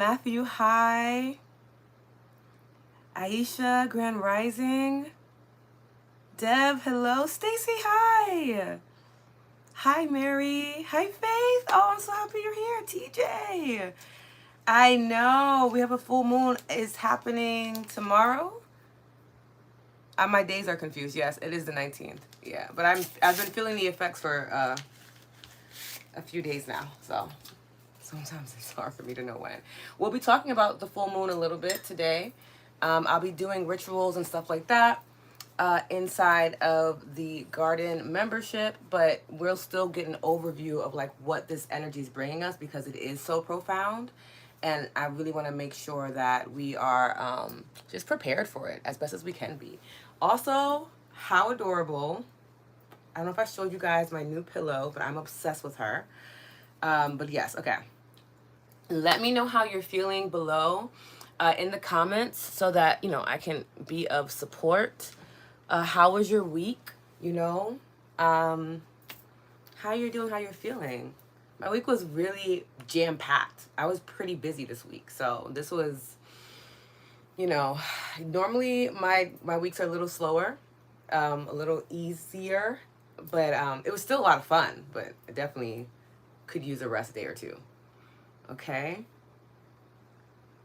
Matthew, hi. Aisha, Grand Rising. Deb, hello. Stacy, hi. Hi, Mary. Hi, Faith. Oh, I'm so happy you're here. TJ. I know. We have a full moon. It's happening tomorrow. My days are confused. Yes, it is the 19th. Yeah, but I've been feeling the effects for a few days now. So sometimes it's hard for me to know when. We'll be talking about the full moon a little bit today. I'll be doing rituals and stuff like that inside of the garden membership, but we'll still get an overview of like what this energy is bringing us because it is so profound. And I really want to make sure that we are just prepared for it as best as we can be. Also, how adorable. I don't know if I showed you guys my new pillow, but I'm obsessed with her. But yes, okay. Let me know how you're feeling below in the comments so that, I can be of support. How was your week? How you're doing, how you're feeling. My week was really jam-packed. I was pretty busy this week. So this was, normally my weeks are a little slower, a little easier, but it was still a lot of fun, but I definitely could use a rest day or two. Okay.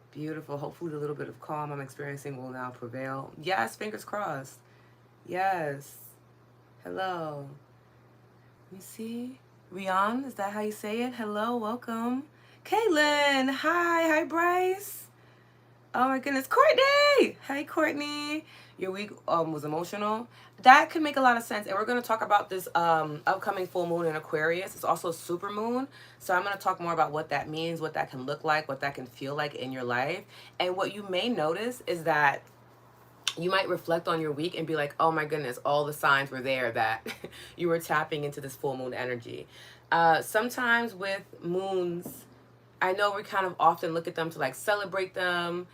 Beautiful. Hopefully the little bit of calm I'm experiencing will now prevail. Yes, fingers crossed. Yes. Hello. Let me see. Rion, is that how you say it? Hello, welcome. Caitlin, hi. Hi, Bryce. Oh my goodness. Courtney. Hey, Courtney. Your week was emotional. That could make a lot of sense. And we're going to talk about this upcoming full moon in Aquarius. It's also supermoon. So I'm going to talk more about what that means, what that can look like, what that can feel like in your life. And what you may notice is that you might reflect on your week and be like, oh my goodness, all the signs were there that you were tapping into this full moon energy. Sometimes with moons, I know we kind of often look at them to like celebrate them,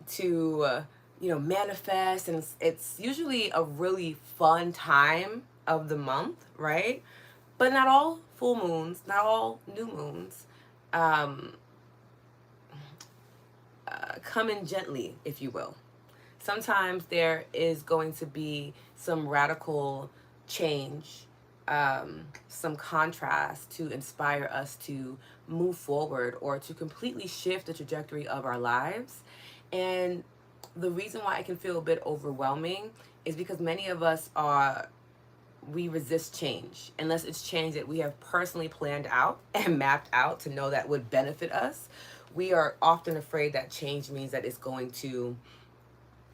to manifest, and it's usually a really fun time of the month, right? But not all full moons, not all new moons come in gently, if you will. Sometimes there is going to be some radical change, some contrast to inspire us to move forward or to completely shift the trajectory of our lives. And the reason why it can feel a bit overwhelming is because many of us we resist change unless it's change that we have personally planned out and mapped out to know that would benefit us. We are often afraid that change means that it's going to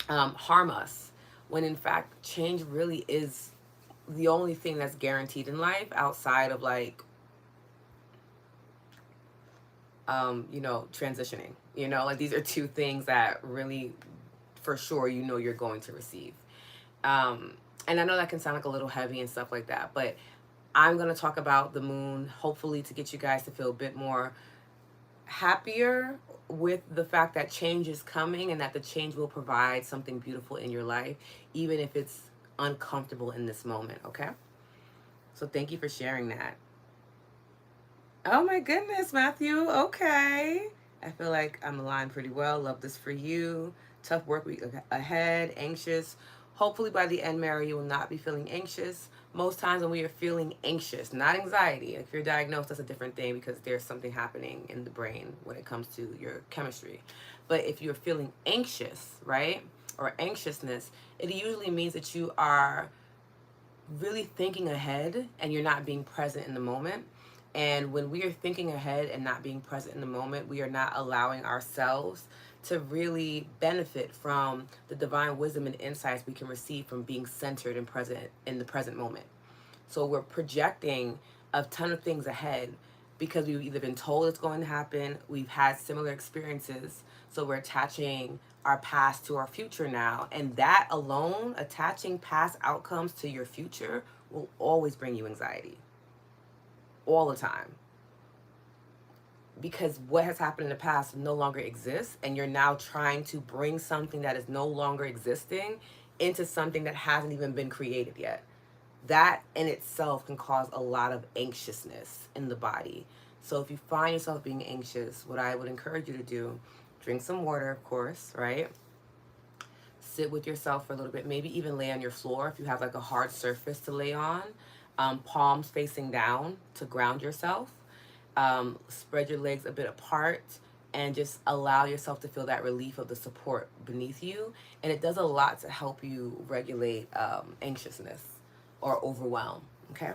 harm us, when in fact change really is the only thing that's guaranteed in life outside of like transitioning. Like these are two things that really for sure you're going to receive. And I know that can sound like a little heavy and stuff like that, but I'm going to talk about the moon hopefully to get you guys to feel a bit more happier with the fact that change is coming and that the change will provide something beautiful in your life, even if it's uncomfortable in this moment, okay? So thank you for sharing that. Oh my goodness, Matthew. Okay. I feel like I'm aligned pretty well. Love this for you. Tough work week ahead, anxious. Hopefully by the end, Mary, you will not be feeling anxious. Most times when we are feeling anxious, not anxiety. If you're diagnosed, that's a different thing because there's something happening in the brain when it comes to your chemistry. But if you're feeling anxious, right, or anxiousness, it usually means that you are really thinking ahead and you're not being present in the moment. And when we are thinking ahead and not being present in the moment, we are not allowing ourselves to really benefit from the divine wisdom and insights we can receive from being centered and present in the present moment. So we're projecting a ton of things ahead because we've either been told it's going to happen, we've had similar experiences, so we're attaching our past to our future now. And that alone, attaching past outcomes to your future, will always bring you anxiety. All the time. Because what has happened in the past no longer exists, and you're now trying to bring something that is no longer existing into something that hasn't even been created yet. That in itself can cause a lot of anxiousness in the body. So if you find yourself being anxious, what I would encourage you to do, drink some water, of course, right? Sit with yourself for a little bit, maybe even lay on your floor if you have like a hard surface to lay on, palms facing down to ground yourself. Spread your legs a bit apart and just allow yourself to feel that relief of the support beneath you. And it does a lot to help you regulate anxiousness or overwhelm. Okay.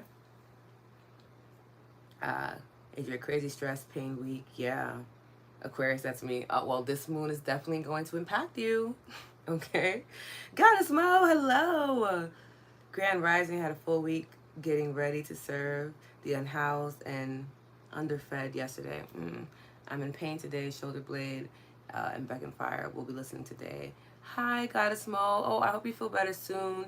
Is your crazy stress pain week? Yeah. Aquarius, that's me. Well, this moon is definitely going to impact you. Okay. Goddess Mo, hello. Grand Rising had a full week getting ready to serve the unhoused and underfed yesterday. I'm in pain today, shoulder blade and back and fire. We'll be listening today. Hi, Goddess Mo. Oh, I hope you feel better soon.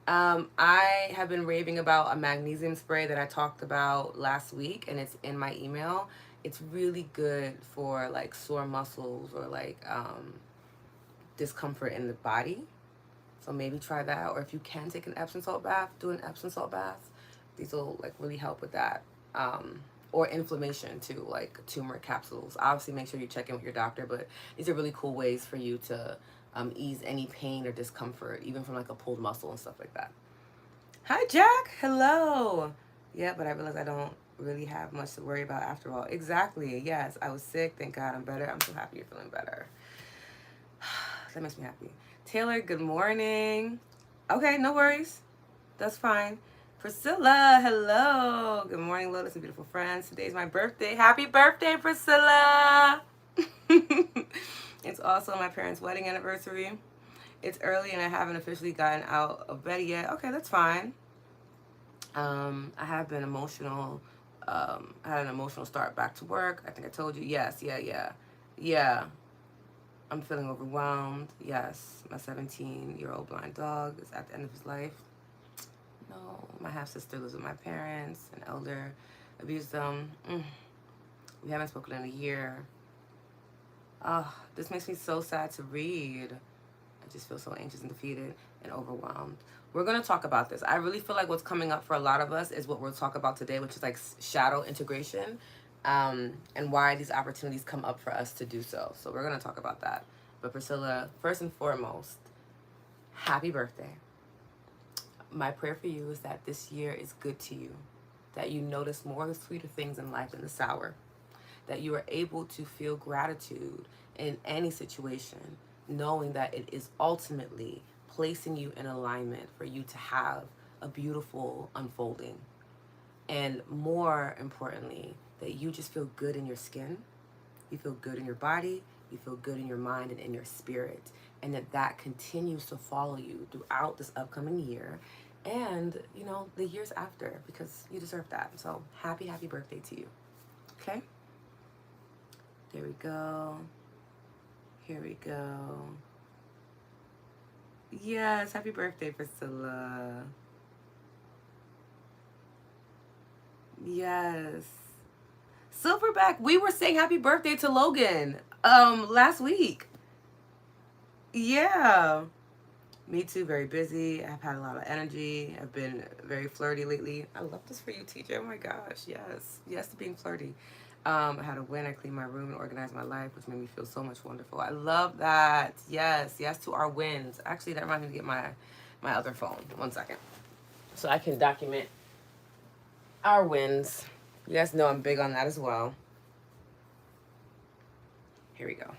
I have been raving about a magnesium spray that I talked about last week, and it's in my email. It's really good for like sore muscles or like discomfort in the body. So maybe try that. Or if you can take an Epsom salt bath, do an Epsom salt bath. These will like really help with that. Or inflammation too, like turmeric capsules. Obviously make sure you check in with your doctor, but these are really cool ways for you to ease any pain or discomfort, even from like a pulled muscle and stuff like that. Hi, Jack. Hello. Yeah, but I realize I don't really have much to worry about after all. Exactly. Yes, I was sick. Thank God I'm better. I'm so happy you're feeling better. That makes me happy. Taylor, good morning. Okay, no worries. That's fine. Priscilla, hello. Good morning, Lotus and beautiful friends. Today's my birthday. Happy birthday, Priscilla. It's also my parents' wedding anniversary. It's early and I haven't officially gotten out of bed yet. Okay, that's fine. I have been emotional. I had an emotional start back to work. I think I told you. Yes, yeah. I'm feeling overwhelmed. Yes, my 17-year-old blind dog is at the end of his life. No, my half-sister lives with my parents. An elder abused them. We haven't spoken in a year. This makes me so sad to read. I just feel so anxious and defeated and overwhelmed. We're going to talk about this. I really feel like what's coming up for a lot of us is what we'll talk about today, which is like shadow integration, and why these opportunities come up for us to do so. So we're going to talk about that. But Priscilla, first and foremost, happy birthday. My prayer for you is that this year is good to you, that you notice more of the sweeter things in life than the sour, that you are able to feel gratitude in any situation, knowing that it is ultimately placing you in alignment for you to have a beautiful unfolding. And more importantly, that you just feel good in your skin, you feel good in your body, you feel good in your mind and in your spirit, and that continues to follow you throughout this upcoming year and, you know, the years after, because you deserve that. So happy birthday to you. Okay? There we go. Here we go. Yes, happy birthday, Priscilla. Yes. Silverback, we were saying happy birthday to Logan last week. Yeah. Me too, very busy. I've had a lot of energy. I've been very flirty lately. I love this for you, TJ. Oh my gosh, yes. Yes to being flirty. I had a win. I cleaned my room and organized my life, which made me feel so much wonderful. I love that. Yes to our wins. Actually, that reminds me to get my other phone. 1 second. So I can document our wins. You guys know I'm big on that as well. Here we go.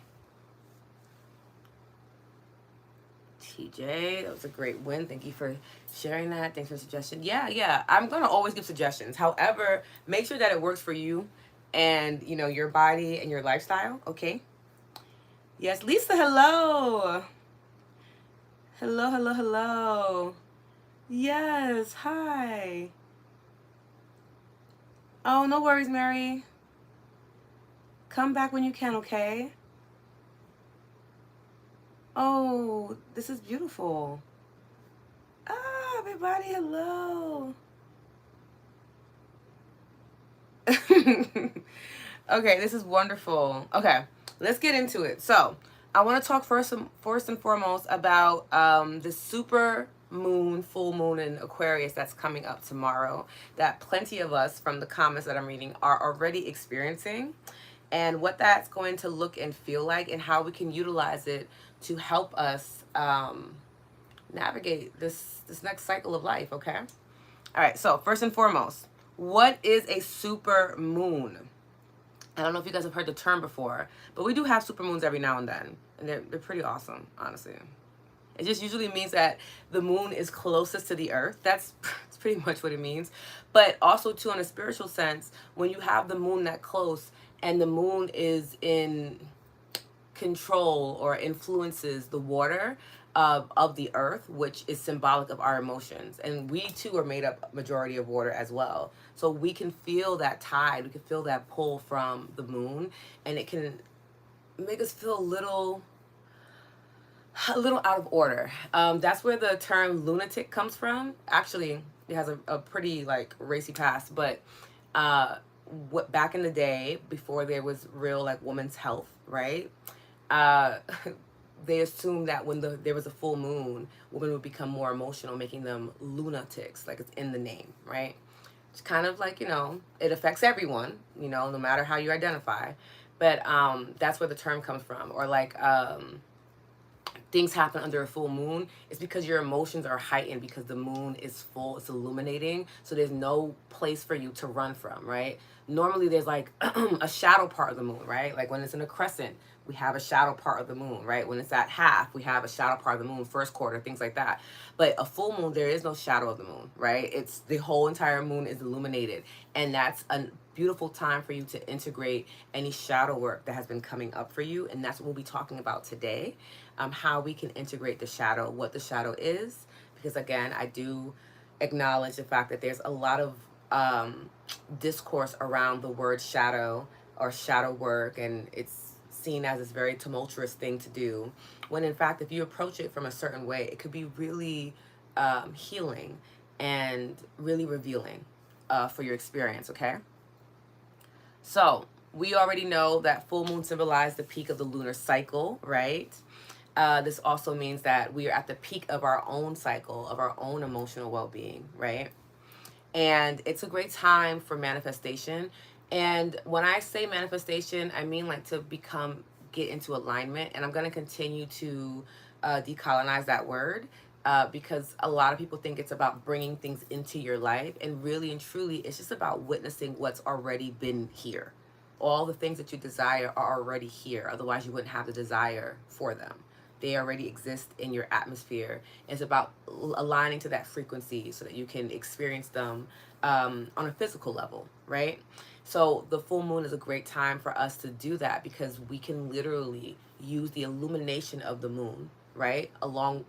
TJ, that was a great win. Thank you for sharing that. Thanks for the suggestion. Yeah. I'm going to always give suggestions. However, make sure that it works for you and, you know, your body and your lifestyle. Okay. Yes, Lisa, hello. Hello. Yes, hi. Oh, no worries, Mary. Come back when you can, okay? Oh, this is beautiful. Ah, everybody, hello. Okay, this is wonderful. Okay, let's get into it. So, I want to talk first and foremost about the super moon, full moon in Aquarius that's coming up tomorrow, that plenty of us from the comments that I'm reading are already experiencing, and what that's going to look and feel like, and how we can utilize it to help us navigate this next cycle of life. Okay. All right. So first and foremost, what is a super moon? I don't know if you guys have heard the term before, but we do have super moons every now and then, and they're pretty awesome, honestly. It just usually means that the moon is closest to the earth. That's pretty much what it means. But also, too, in a spiritual sense, when you have the moon that close and the moon is in control or influences the water of the earth, which is symbolic of our emotions. And we, too, are made up majority of water as well. So we can feel that tide. We can feel that pull from the moon. And it can make us feel a little out of order. That's where the term lunatic comes from. Actually, it has a pretty like racy past, but what back in the day, before there was real like women's health, right? They assumed that when there was a full moon, women would become more emotional, making them lunatics, like it's in the name, right? It's kind of like, it affects everyone, no matter how you identify. But that's where the term comes from. Or like things happen under a full moon. It's because your emotions are heightened because the moon is full, it's illuminating, so there's no place for you to run from, right? Normally there's like a shadow part of the moon, right? Like when it's in a crescent, we have a shadow part of the moon, right? When it's at half, we have a shadow part of the moon, first quarter, things like that. But a full moon, there is no shadow of the moon, right? It's the whole entire moon is illuminated. And that's a beautiful time for you to integrate any shadow work that has been coming up for you. And that's what we'll be talking about today, how we can integrate the shadow, what the shadow is. Because again, I do acknowledge the fact that there's a lot of discourse around the word shadow or shadow work, and it's seen as this very tumultuous thing to do, when in fact, if you approach it from a certain way, it could be really healing and really revealing for your experience, okay? So we already know that full moon symbolizes the peak of the lunar cycle, right? This also means that we are at the peak of our own cycle, of our own emotional well-being, right? And it's a great time for manifestation. And when I say manifestation, I mean like to get into alignment. And I'm going to continue to decolonize that word because a lot of people think it's about bringing things into your life. And really and truly, it's just about witnessing what's already been here. All the things that you desire are already here. Otherwise, you wouldn't have the desire for them. They already exist in your atmosphere. It's about aligning to that frequency so that you can experience them on a physical level, right? So the full moon is a great time for us to do that because we can literally use the illumination of the moon, right? Along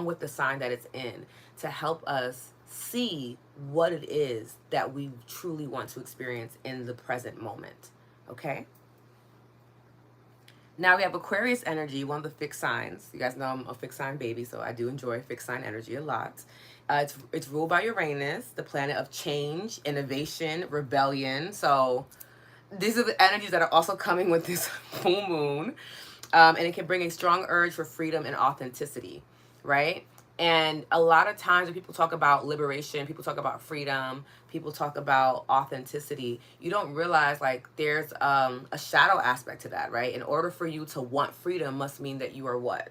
with the sign that it's in to help us see what it is that we truly want to experience in the present moment, okay? Now we have Aquarius energy, one of the fixed signs. You guys know I'm a fixed sign baby, so I do enjoy fixed sign energy a lot. It's ruled by Uranus, the planet of change, innovation, rebellion. So these are the energies that are also coming with this full moon. And it can bring a strong urge for freedom and authenticity, right? And a lot of times when people talk about liberation, people talk about freedom, people talk about authenticity, you don't realize like there's a shadow aspect to that, right? In order for you to want freedom must mean that you are what?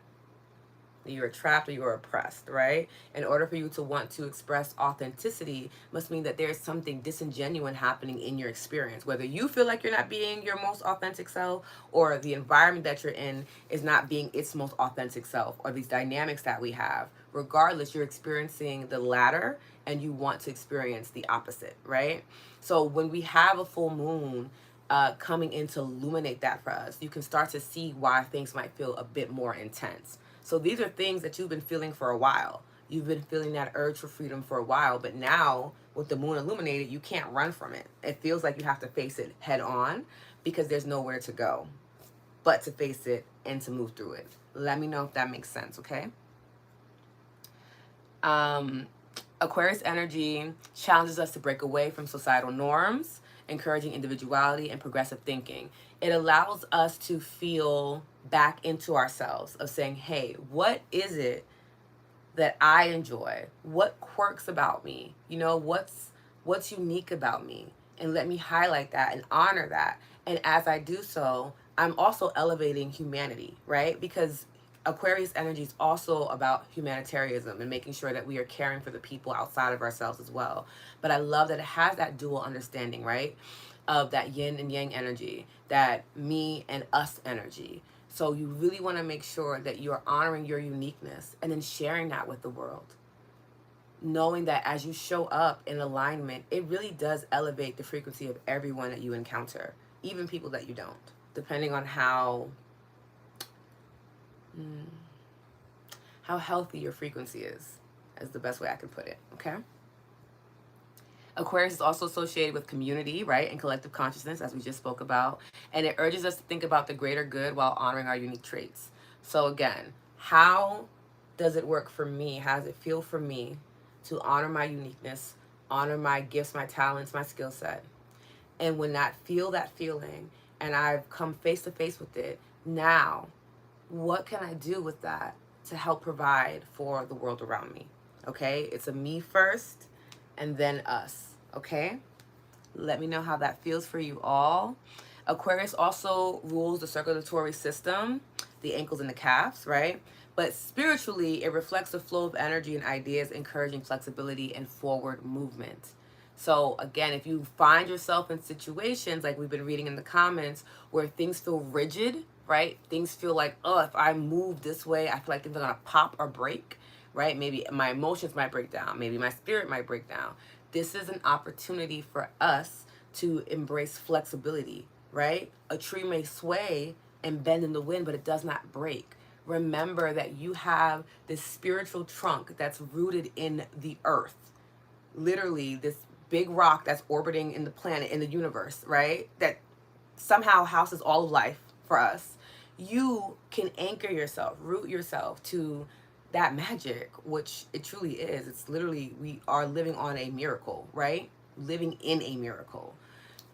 You are trapped or you are oppressed, right? In order for you to want to express authenticity must mean that there's something disingenuous happening in your experience, whether you feel like you're not being your most authentic self or the environment that you're in is not being its most authentic self, or these dynamics that we have. Regardless, you're experiencing the latter and you want to experience the opposite, right? So when we have a full moon coming in to illuminate that for us, you can start to see why things might feel a bit more intense. So these are things that you've been feeling for a while. You've been feeling that urge for freedom for a while, but now with the moon illuminated, you can't run from it. It feels like you have to face it head on because there's nowhere to go but to face it and to move through it. Let me know if that makes sense, okay? Aquarius energy challenges us to break away from societal norms, encouraging individuality and progressive thinking. It allows us to feel back into ourselves of saying, hey, what is it that I enjoy? What quirks about me? You know, what's unique about me? And let me highlight that and honor that. And as I do so, I'm also elevating humanity, right? Because Aquarius energy is also about humanitarianism and making sure that we are caring for the people outside of ourselves as well. But I love that it has that dual understanding, right? Of that yin and yang energy, that me and us energy. So you really want to make sure that you're honoring your uniqueness and then sharing that with the world. Knowing that as you show up in alignment, it really does elevate the frequency of everyone that you encounter, even people that you don't, depending on how healthy your frequency is the best way I can put it, okay? Aquarius is also associated with community, right, and collective consciousness, as we just spoke about. And it urges us to think about the greater good while honoring our unique traits. So again, how does it work for me? How does it feel for me to honor my uniqueness, honor my gifts, my talents, my skill set? And when that feeling and I've come face to face with it, now what can I do with that to help provide for the world around me? Okay, it's a me first and then us. Okay, let me know how that feels for you all. Aquarius also rules the circulatory system, the ankles and the calves, right? But spiritually, it reflects the flow of energy and ideas, encouraging flexibility and forward movement. So again, if you find yourself in situations like we've been reading in the comments where things feel rigid, right? Things feel like, oh, if I move this way, I feel like things are gonna pop or break, right? Maybe my emotions might break down. Maybe my spirit might break down. This is an opportunity for us to embrace flexibility, right? A tree may sway and bend in the wind, but it does not break. Remember that you have this spiritual trunk that's rooted in the earth. Literally, this big rock that's orbiting in the planet, in the universe, right? That somehow houses all of life for us. You can anchor yourself, root yourself to that magic, which it truly is. It's literally, we are living on a miracle, right? Living in a miracle.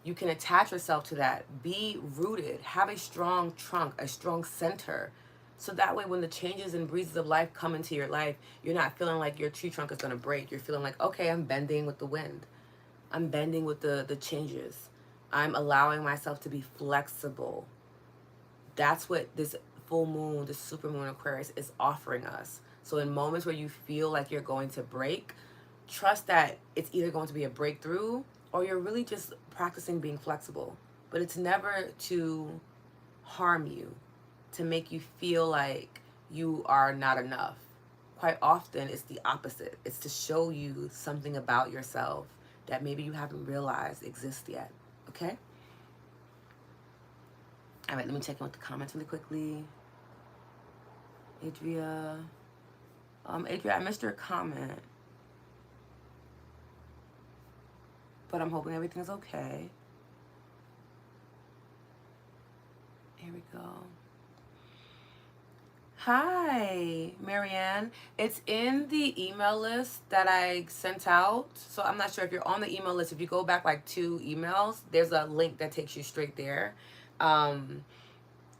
You can attach yourself to that. Be rooted. Have a strong trunk, a strong center. So that way when the changes and breezes of life come into your life, you're not feeling like your tree trunk is going to break. You're feeling like, okay, I'm bending with the wind. I'm bending with the changes. I'm allowing myself to be flexible. That's what this full moon, this supermoon Aquarius is offering us. So in moments where you feel like you're going to break, trust that it's either going to be a breakthrough or you're really just practicing being flexible. But it's never to harm you, to make you feel like you are not enough. Quite often it's the opposite. It's to show you something about yourself that maybe you haven't realized exists yet. Okay? All right, let me check in with the comments really quickly. Adria, I missed your comment, but I'm hoping everything's okay. Here we go. Hi, Marianne. It's in the email list that I sent out. So I'm not sure if you're on the email list. If you go back like 2 emails, there's a link that takes you straight there.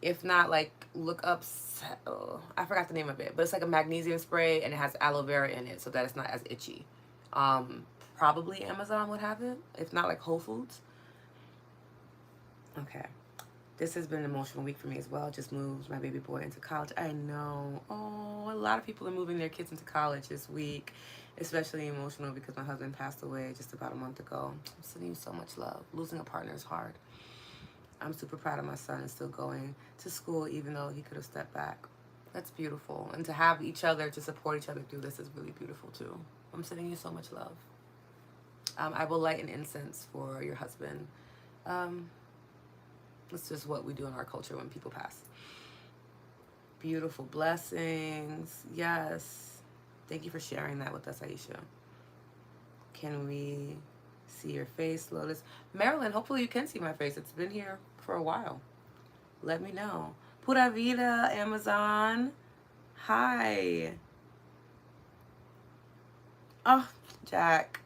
If not, like look up, I forgot the name of it, but it's like a magnesium spray and it has aloe vera in it so that it's not as itchy. Probably Amazon would have it. If not, like Whole Foods. Okay. This has been an emotional week for me as well. Just moved my baby boy into college. I know. Oh, a lot of people are moving their kids into college this week. Especially emotional because my husband passed away just about a month ago. I'm sending you so much love. Losing a partner is hard. I'm super proud of my son and still going to school even though he could have stepped back. That's beautiful. And to have each other, to support each other through this is really beautiful too. I'm sending you so much love. I will light an incense for your husband. It's just what we do in our culture when people pass. Beautiful blessings. Yes. Thank you for sharing that with us, Aisha. Can we see your face, Lotus? Marilyn, hopefully you can see my face. It's been here for a while. Let me know. Pura vida, Amazon. Hi. Oh, Jack.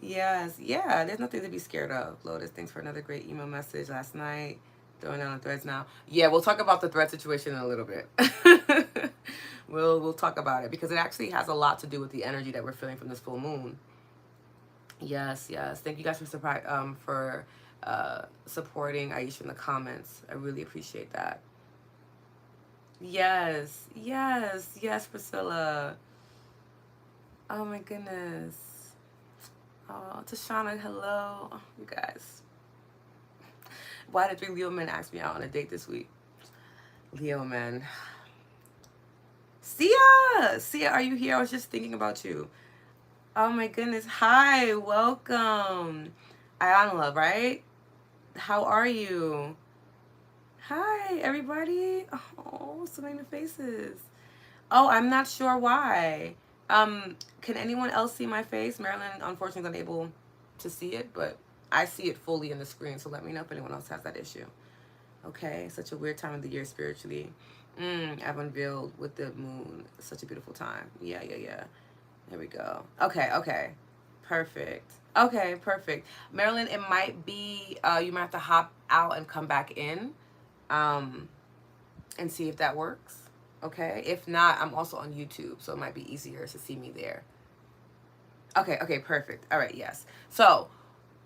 Yes, yeah, there's nothing to be scared of. Lotus, thanks for another great email message last night. Throwing down the threads now. Yeah, we'll talk about the thread situation in a little bit. We'll talk about it because it actually has a lot to do with the energy that we're feeling from this full moon. Yes, yes. Thank you guys for supporting Aisha in the comments. I really appreciate that. Yes, yes, yes, Priscilla. Oh my goodness. Oh, Tashana, hello. Oh, you guys. Why did 3 Leo men ask me out on a date this week? Leo men. Sia, are you here? I was just thinking about you. Oh my goodness. Hi, welcome. Ayanla, right? How are you? Hi, everybody. Oh, so many faces. Oh, I'm not sure why. Can anyone else see my face? Marilyn, unfortunately, is unable to see it, but I see it fully in the screen, so let me know if anyone else has that issue. Okay, such a weird time of the year spiritually. I've unveiled with the moon. Such a beautiful time. Yeah. There we go. Okay. Perfect. Okay, perfect. Marilyn, it might be, you might have to hop out and come back in and see if that works. Okay, if not, I'm also on YouTube, so it might be easier to see me there. Okay, perfect. All right, yes. So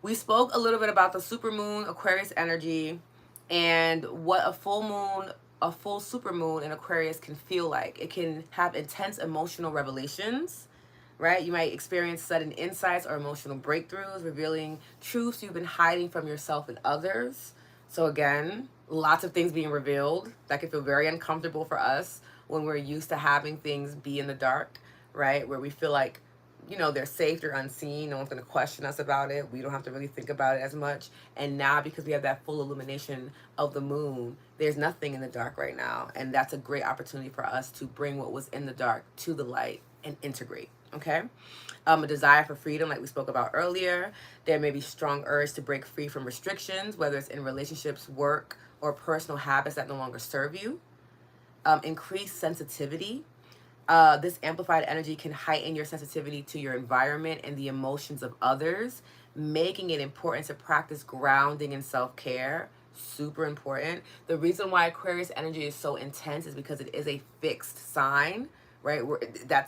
we spoke a little bit about the supermoon, Aquarius energy, and what a full moon, a full supermoon in Aquarius can feel like. It can have intense emotional revelations, right? You might experience sudden insights or emotional breakthroughs, revealing truths you've been hiding from yourself and others. So again, lots of things being revealed that can feel very uncomfortable for us when we're used to having things be in the dark, right? Where we feel like, they're safe, they're unseen, no one's going to question us about it. We don't have to really think about it as much. And now, because we have that full illumination of the moon, there's nothing in the dark right now. And that's a great opportunity for us to bring what was in the dark to the light and integrate. Okay? A desire for freedom, like we spoke about earlier. There may be strong urge to break free from restrictions, whether it's in relationships, work, or personal habits that no longer serve you. Increased sensitivity. This amplified energy can heighten your sensitivity to your environment and the emotions of others, making it important to practice grounding and self-care. Super important. The reason why Aquarius energy is so intense is because it is a fixed sign, right?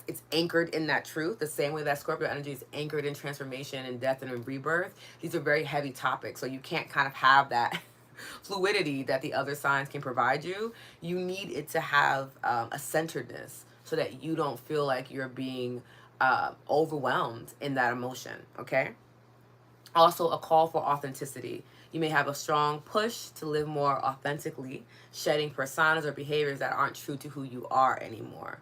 It's anchored in that truth, the same way that Scorpio energy is anchored in transformation and death and rebirth. These are very heavy topics, so you can't kind of have that fluidity that the other signs can provide you. You need it to have a centeredness so that you don't feel like you're being overwhelmed in that emotion, okay? Also, a call for authenticity. You may have a strong push to live more authentically, shedding personas or behaviors that aren't true to who you are anymore.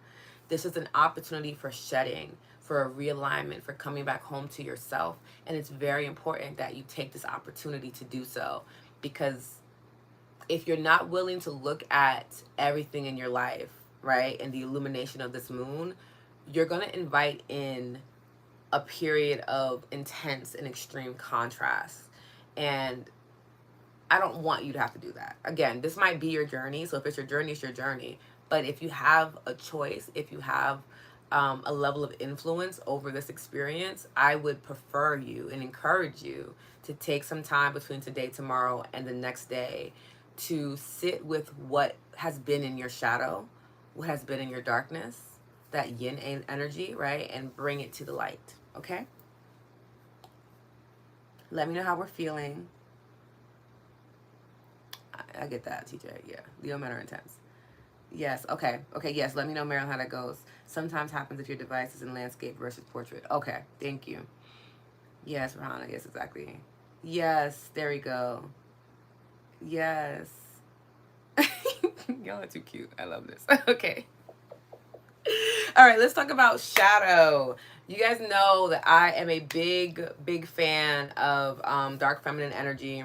This is an opportunity for shedding, for a realignment, for coming back home to yourself. And it's very important that you take this opportunity to do so, because if you're not willing to look at everything in your life, right, and the illumination of this moon, you're going to invite in a period of intense and extreme contrast. And I don't want you to have to do that. Again, this might be your journey. So if it's your journey, it's your journey. But if you have a choice, if you have a level of influence over this experience, I would prefer you and encourage you to take some time between today, tomorrow, and the next day to sit with what has been in your shadow, what has been in your darkness, that yin energy, right? And bring it to the light, okay? Let me know how we're feeling. I get that, TJ. Yeah, Leo men are intense. Yes, okay, yes. Let me know, Marilyn, how that goes. Sometimes happens if your device is in landscape versus portrait. Okay, thank you. Yes, Rahana, yes, exactly. Yes, there we go. Yes. Y'all are too cute. I love this. Okay. All right, let's talk about shadow. You guys know that I am a big fan of dark feminine energy.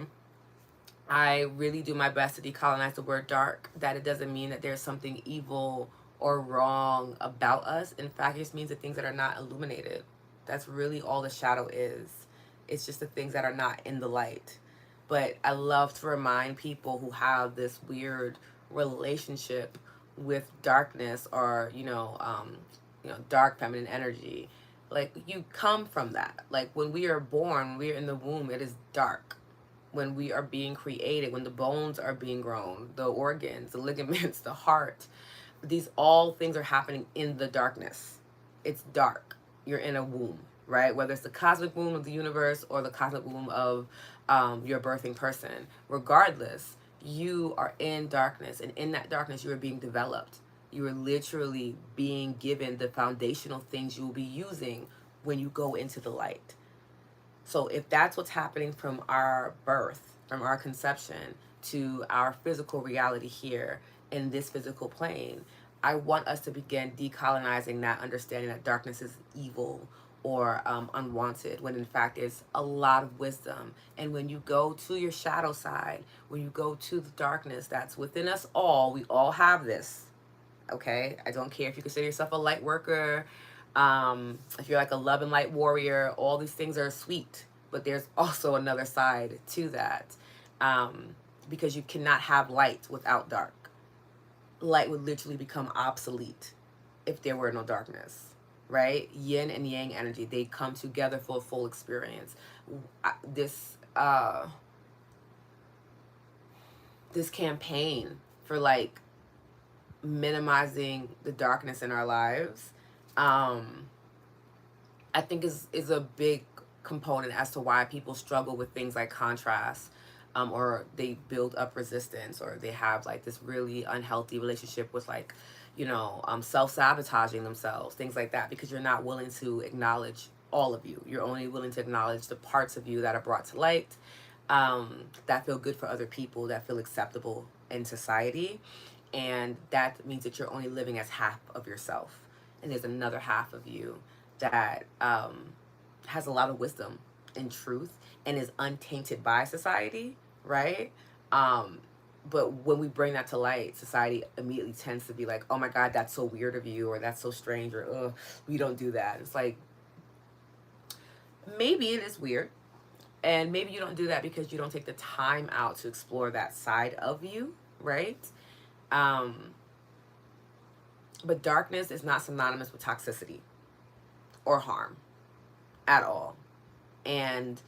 I really do my best to decolonize the word dark. That it doesn't mean that there's something evil or wrong about us. In fact, it just means the things that are not illuminated. That's really all the shadow is. It's just the things that are not in the light. But I love to remind people who have this weird relationship with darkness, or dark feminine energy. Like, you come from that. Like, when we are born, we're in the womb, it is dark. when we are being created, when the bones are being grown, the organs, the ligaments, the heart, these all things are happening in the darkness. It's dark. You're in a womb, right? Whether it's the cosmic womb of the universe or the cosmic womb of your birthing person, regardless, you are in darkness, and in that darkness you are being developed. You are literally being given the foundational things you will be using when you go into the light. So if that's what's happening from our birth, from our conception to our physical reality here in this physical plane, I want us to begin decolonizing that understanding that darkness is evil or unwanted, when in fact it's a lot of wisdom. And when you go to your shadow side, when you go to the darkness that's within us all, we all have this. Okay, I don't care if you consider yourself a light worker, if you're like a love and light warrior, all these things are sweet, but there's also another side to that, because you cannot have light without dark. Light would literally become obsolete if there were no darkness, right? Yin and yang energy, they come together for a full experience. This this campaign for like minimizing the darkness in our lives, I think is a big component as to why people struggle with things like contrast, or they build up resistance, or they have like this really unhealthy relationship with like, self-sabotaging themselves, things like that, because you're not willing to acknowledge all of you. You're only willing to acknowledge the parts of you that are brought to light, that feel good for other people, that feel acceptable in society. And that means that you're only living as half of yourself. And there's another half of you that has a lot of wisdom and truth and is untainted by society, right? But when we bring that to light, society immediately tends to be like, oh my God, that's so weird of you, or that's so strange, or ugh, we don't do that. It's like, maybe it is weird. And maybe you don't do that because you don't take the time out to explore that side of you, right? But darkness is not synonymous with toxicity or harm at all. And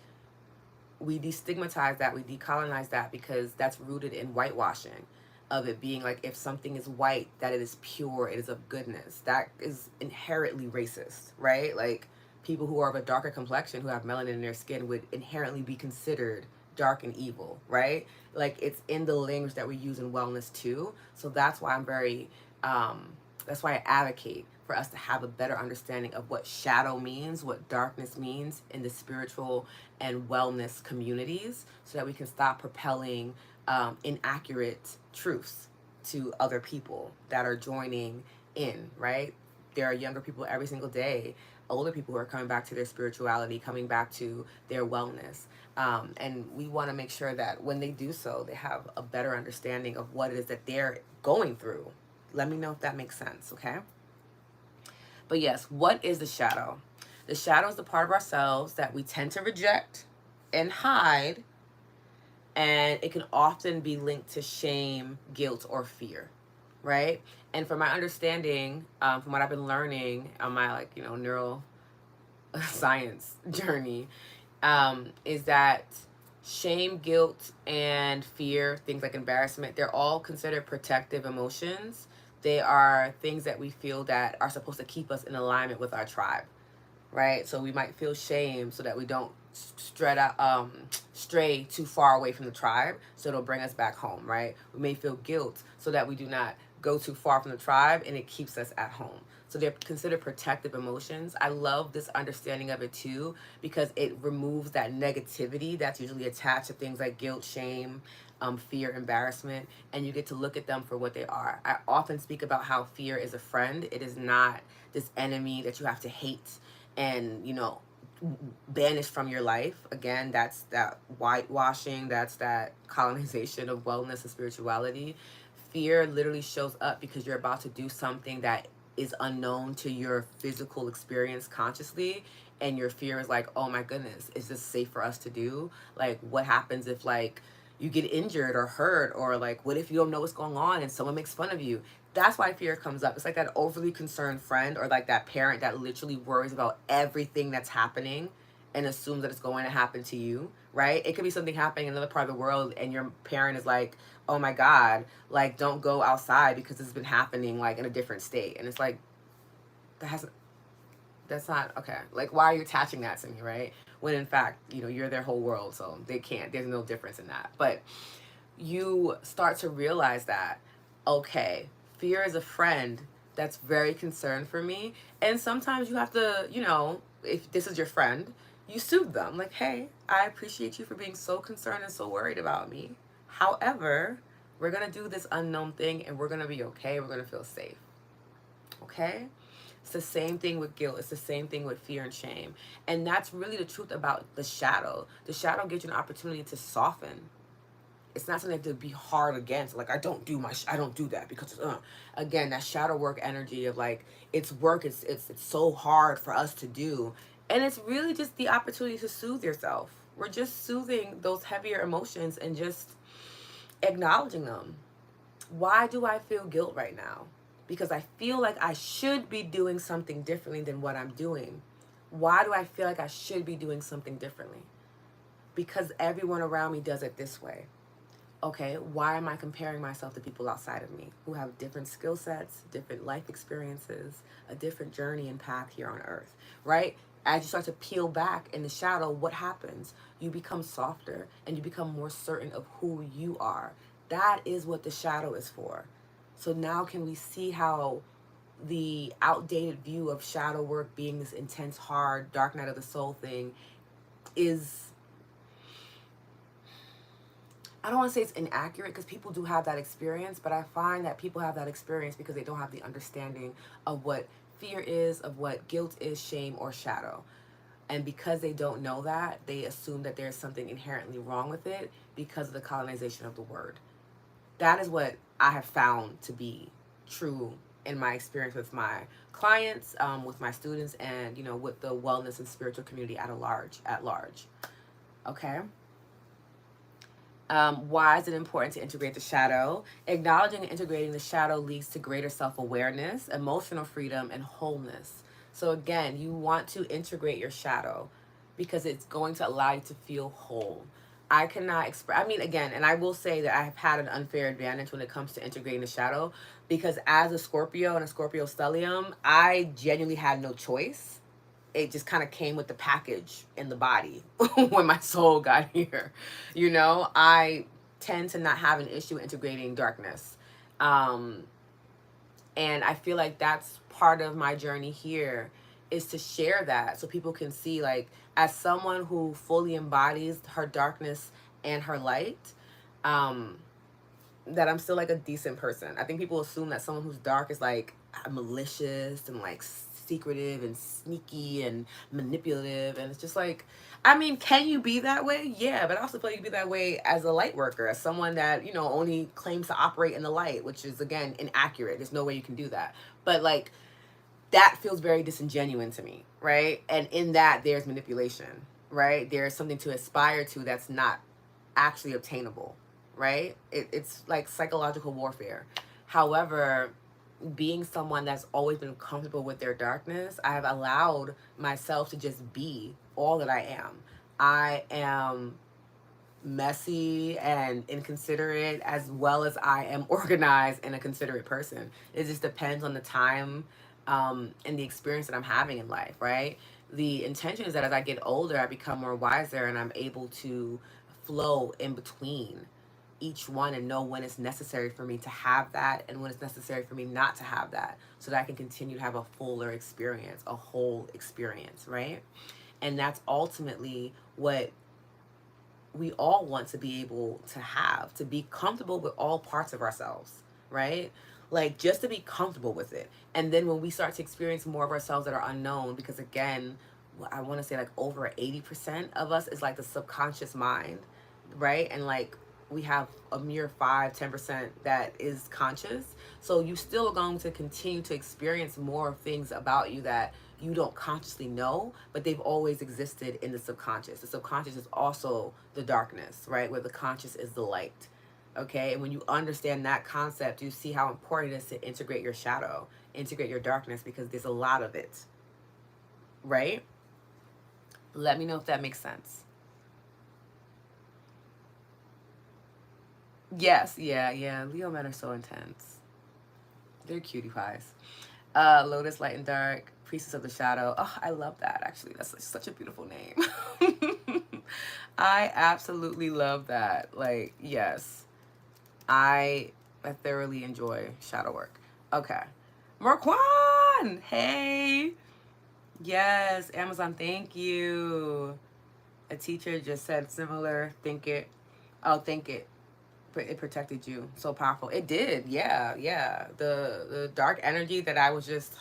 we destigmatize that, we decolonize that, because that's rooted in whitewashing of it being like, if something is white, that it is pure, it is of goodness. That is inherently racist, right? Like, people who are of a darker complexion, who have melanin in their skin, would inherently be considered dark and evil, right? Like, it's in the language that we use in wellness too. So that's why that's why I advocate for us to have a better understanding of what shadow means, what darkness means in the spiritual and wellness communities, so that we can stop propelling inaccurate truths to other people that are joining in, right? There are younger people every single day, older people who are coming back to their spirituality, coming back to their wellness. And we want to make sure that when they do so, they have a better understanding of what it is that they're going through. Let me know if that makes sense, okay? But yes, what is the shadow? The shadow is the part of ourselves that we tend to reject and hide, and it can often be linked to shame, guilt, or fear, right? And from my understanding, from what I've been learning on my neuroscience journey, is that shame, guilt, and fear, things like embarrassment, they're all considered protective emotions. They are things that we feel that are supposed to keep us in alignment with our tribe, right? So we might feel shame so that we don't stray too far away from the tribe, so it'll bring us back home, right? We may feel guilt so that we do not go too far from the tribe, and it keeps us at home. So they're considered protective emotions. I love this understanding of it too, because it removes that negativity that's usually attached to things like guilt, shame, fear, embarrassment, and you get to look at them for what they are. I often speak about how fear is a friend. It is not this enemy that you have to hate and, banish from your life. Again, that's that whitewashing, that's that colonization of wellness and spirituality. Fear literally shows up because you're about to do something that is unknown to your physical experience consciously, and your fear is like, oh my goodness, is this safe for us to do? Like, what happens if you get injured or hurt, or what if you don't know what's going on and someone makes fun of you? That's why fear comes up. It's like that overly concerned friend, or like that parent that literally worries about everything that's happening and assumes that it's going to happen to you, right? It could be something happening in another part of the world and your parent is like, oh my God, like don't go outside because it's been happening like in a different state. And it's like, that hasn't, that's not okay. Like, why are you attaching that to me, right? When in fact, you know, you're their whole world, so they can't, there's no difference in that. But you start to realize that, okay, fear is a friend that's very concerned for me. And sometimes you have to, you know, if this is your friend, you soothe them. Like, hey, I appreciate you for being so concerned and so worried about me. However, we're going to do this unknown thing and we're going to be okay. We're going to feel safe. Okay? It's the same thing with guilt. It's the same thing with fear and shame. And that's really the truth about the shadow. The shadow gives you an opportunity to soften. It's not something to be hard against. Like, I don't do that because again, that shadow work energy of like, it's work. It's so hard for us to do. And it's really just the opportunity to soothe yourself. We're just soothing those heavier emotions and just acknowledging them. Why do I feel guilt right now? Because I feel like I should be doing something differently than what I'm doing. Why do I feel like I should be doing something differently? Because everyone around me does it this way. Okay, why am I comparing myself to people outside of me who have different skill sets, different life experiences, a different journey and path here on earth, right? As you start to peel back in the shadow, what happens? You become softer and you become more certain of who you are. That is what the shadow is for. So now can we see how the outdated view of shadow work being this intense, hard, dark night of the soul thing is, I don't want to say it's inaccurate because people do have that experience, but I find that people have that experience because they don't have the understanding of what fear is, of what guilt is, shame, or shadow. And because they don't know that, they assume that there's something inherently wrong with it because of the colonization of the word. That is what I have found to be true in my experience with my clients, with my students, and, you know, with the wellness and spiritual community at large. Okay. Why is it important to integrate the shadow? Acknowledging and integrating the shadow leads to greater self-awareness, emotional freedom, and wholeness. So again, you want to integrate your shadow because it's going to allow you to feel whole. I cannot express, I mean, again, and I will say that I have had an unfair advantage when it comes to integrating the shadow because as a Scorpio and a Scorpio stellium, I genuinely had no choice. It just kind of came with the package in the body when my soul got here. You know, I tend to not have an issue integrating darkness. Um, and I feel like that's part of my journey here is to share that so people can see, like, as someone who fully embodies her darkness and her light, um, that I'm still like a decent person. I think people assume that someone who's dark is like malicious and like secretive and sneaky and manipulative, and it's just like, I mean, can you be that way? Yeah, but I also feel you can be that way as a light worker, as someone that, you know, only claims to operate in the light, which is again inaccurate. There's no way you can do that. But like, that feels very disingenuous to me, right? And in that there's manipulation, right? There's something to aspire to that's not actually obtainable, right? It's like psychological warfare. However, being someone that's always been comfortable with their darkness, I have allowed myself to just be all that I am. I am messy and inconsiderate as well as I am organized and a considerate person. It just depends on the time and the experience that I'm having in life, right? The intention is that as I get older, I become more wiser and I'm able to flow in between each one and know when it's necessary for me to have that and when it's necessary for me not to have that so that I can continue to have a fuller experience, a whole experience, right? And that's ultimately what we all want to be able to have, to be comfortable with all parts of ourselves, right? Like just to be comfortable with it. And then when we start to experience more of ourselves that are unknown, because again, I want to say like over 80% of us is like the subconscious mind, right? And like we have a mere 5-10% that is conscious. So you still are going to continue to experience more things about you that you don't consciously know, but they've always existed in the subconscious. The subconscious is also the darkness, right? Where the conscious is the light. Okay, and when you understand that concept, you see how important it is to integrate your shadow, integrate your darkness, because there's a lot of it, right? Let me know if that makes sense. Yes, yeah. Leo men are so intense. They're cutie pies. Lotus, light and dark, priestess of the shadow. Oh, I love that. Actually, that's such a beautiful name. I absolutely love that. Like, yes, I thoroughly enjoy shadow work. Okay, Marquand. Hey, yes, Amazon. Thank you. A teacher just said similar. Think it. Oh, think it. It protected you. So powerful. It did. Yeah. The dark energy that I was just,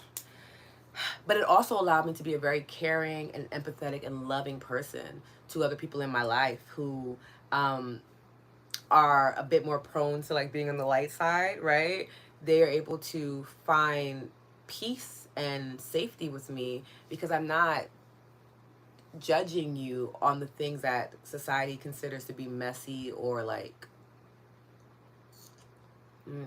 but it also allowed me to be a very caring and empathetic and loving person to other people in my life who um are a bit more prone to like being on the light side, right? They are able to find peace and safety with me because I'm not judging you on the things that society considers to be messy or mm,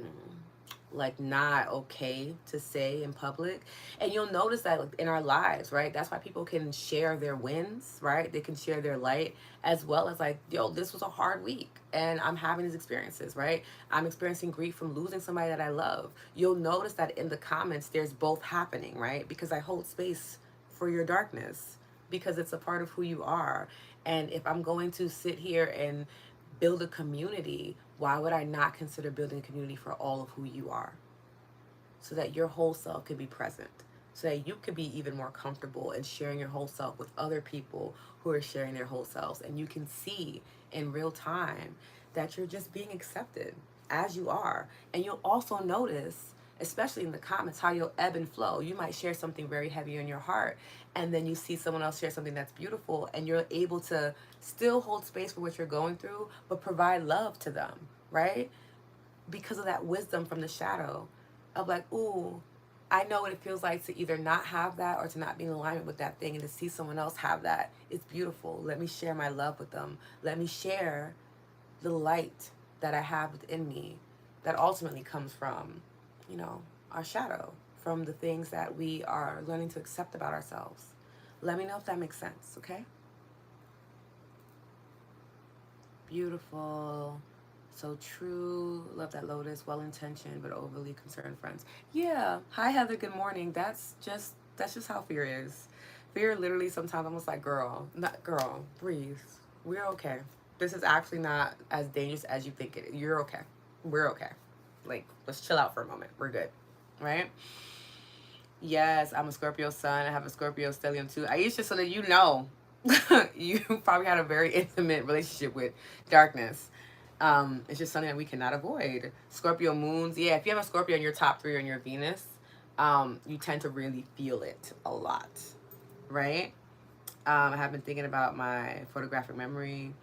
like not okay to say in public. And you'll notice that in our lives, right? That's why people can share their wins, right? They can share their light, as well as like, yo, this was a hard week and I'm having these experiences, right? I'm experiencing grief from losing somebody that I love. You'll notice that in the comments there's both happening, right? Because I hold space for your darkness because it's a part of who you are. And if I'm going to sit here and build a community, why would I not consider building a community for all of who you are? So that your whole self can be present. So that you could be even more comfortable in sharing your whole self with other people who are sharing their whole selves. And you can see in real time that you're just being accepted as you are. And you'll also notice, especially in the comments, how you'll ebb and flow. You might share something very heavy in your heart, and then you see someone else share something that's beautiful, and you're able to still hold space for what you're going through, but provide love to them, right? Because of that wisdom from the shadow of like, ooh, I know what it feels like to either not have that or to not be in alignment with that thing, and to see someone else have that. It's beautiful. Let me share my love with them. Let me share the light that I have within me that ultimately comes from, our shadow, from the things that we are learning to accept about ourselves. Let me know if that makes sense, okay? Beautiful. So true. Love that, Lotus. Well intentioned but overly concerned friends. Yeah. Hi Heather, good morning. That's just how fear is. Fear literally sometimes almost like, girl, breathe. We're okay. This is actually not as dangerous as you think it is. You're okay. We're okay. Like, let's chill out for a moment. We're good. Right? Yes, I'm a Scorpio sun. I have a Scorpio stellium too. Aisha, so that you know, you probably had a very intimate relationship with darkness. It's just something that we cannot avoid. Scorpio moons, yeah. If you have a Scorpio in your top 3 on your Venus, you tend to really feel it a lot, right? I have been thinking about my photographic memory.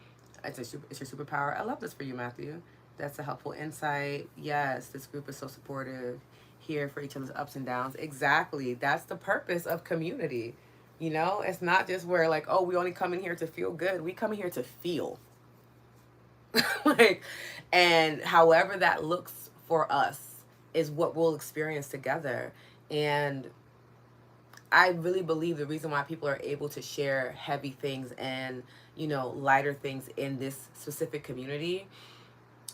It's your superpower. I love this for you, Matthew. That's a helpful insight. Yes, this group is so supportive, here for each other's ups and downs. Exactly. That's the purpose of community. It's not just where like, oh, we only come in here to feel good. We come in here to feel. like, and however that looks for us is what we'll experience together. And I really believe the reason why people are able to share heavy things and, lighter things in this specific community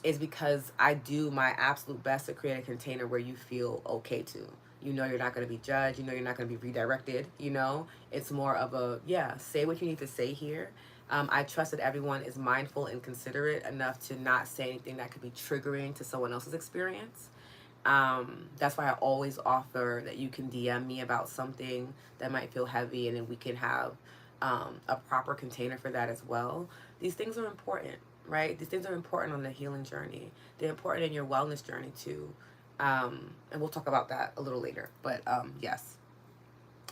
is because I do my absolute best to create a container where you feel okay to. You're not going to be judged. You're not going to be redirected. It's more of a, yeah, say what you need to say here. I trust that everyone is mindful and considerate enough to not say anything that could be triggering to someone else's experience. That's why I always offer that you can DM me about something that might feel heavy, and then we can have a proper container for that as well. These things are important, right? These things are important on the healing journey. They're important in your wellness journey too. And we'll talk about that a little later. But yes,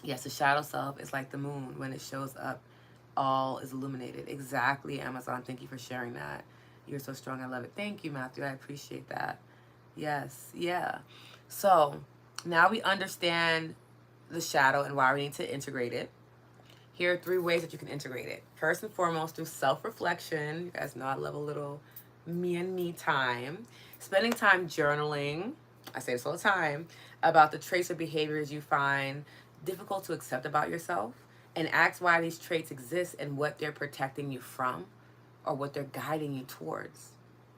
the shadow self is like the moon. When it shows up, all is illuminated. Exactly, Amazon. Thank you for sharing that. You're so strong. I love it. Thank you, Matthew. I appreciate that. Yes, yeah. So now we understand the shadow and why we need to integrate it. Here are 3 ways that you can integrate it. First and foremost, through self-reflection. You guys know I love a little me and me time. Spending time journaling, I say this all the time, about the traits or behaviors you find difficult to accept about yourself, and ask why these traits exist and what they're protecting you from or what they're guiding you towards,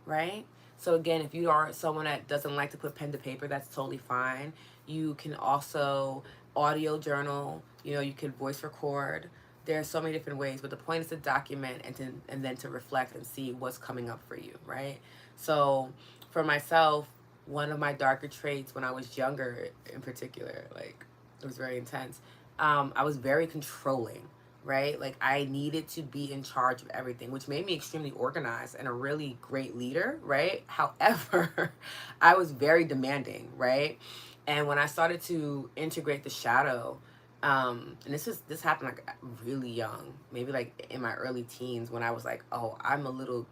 right? So again, if you are someone that doesn't like to put pen to paper, that's totally fine. You can also audio journal, you know, you can voice record. There are so many different ways, but the point is to document and then to reflect and see what's coming up for you, right? So for myself, one of my darker traits when I was younger in particular, like it was very intense. I was very controlling, right? Like I needed to be in charge of everything, which made me extremely organized and a really great leader, right? However, I was very demanding, right? And when I started to integrate the shadow, and this happened like really young, maybe like in my early teens, when I was like, oh, I'm a little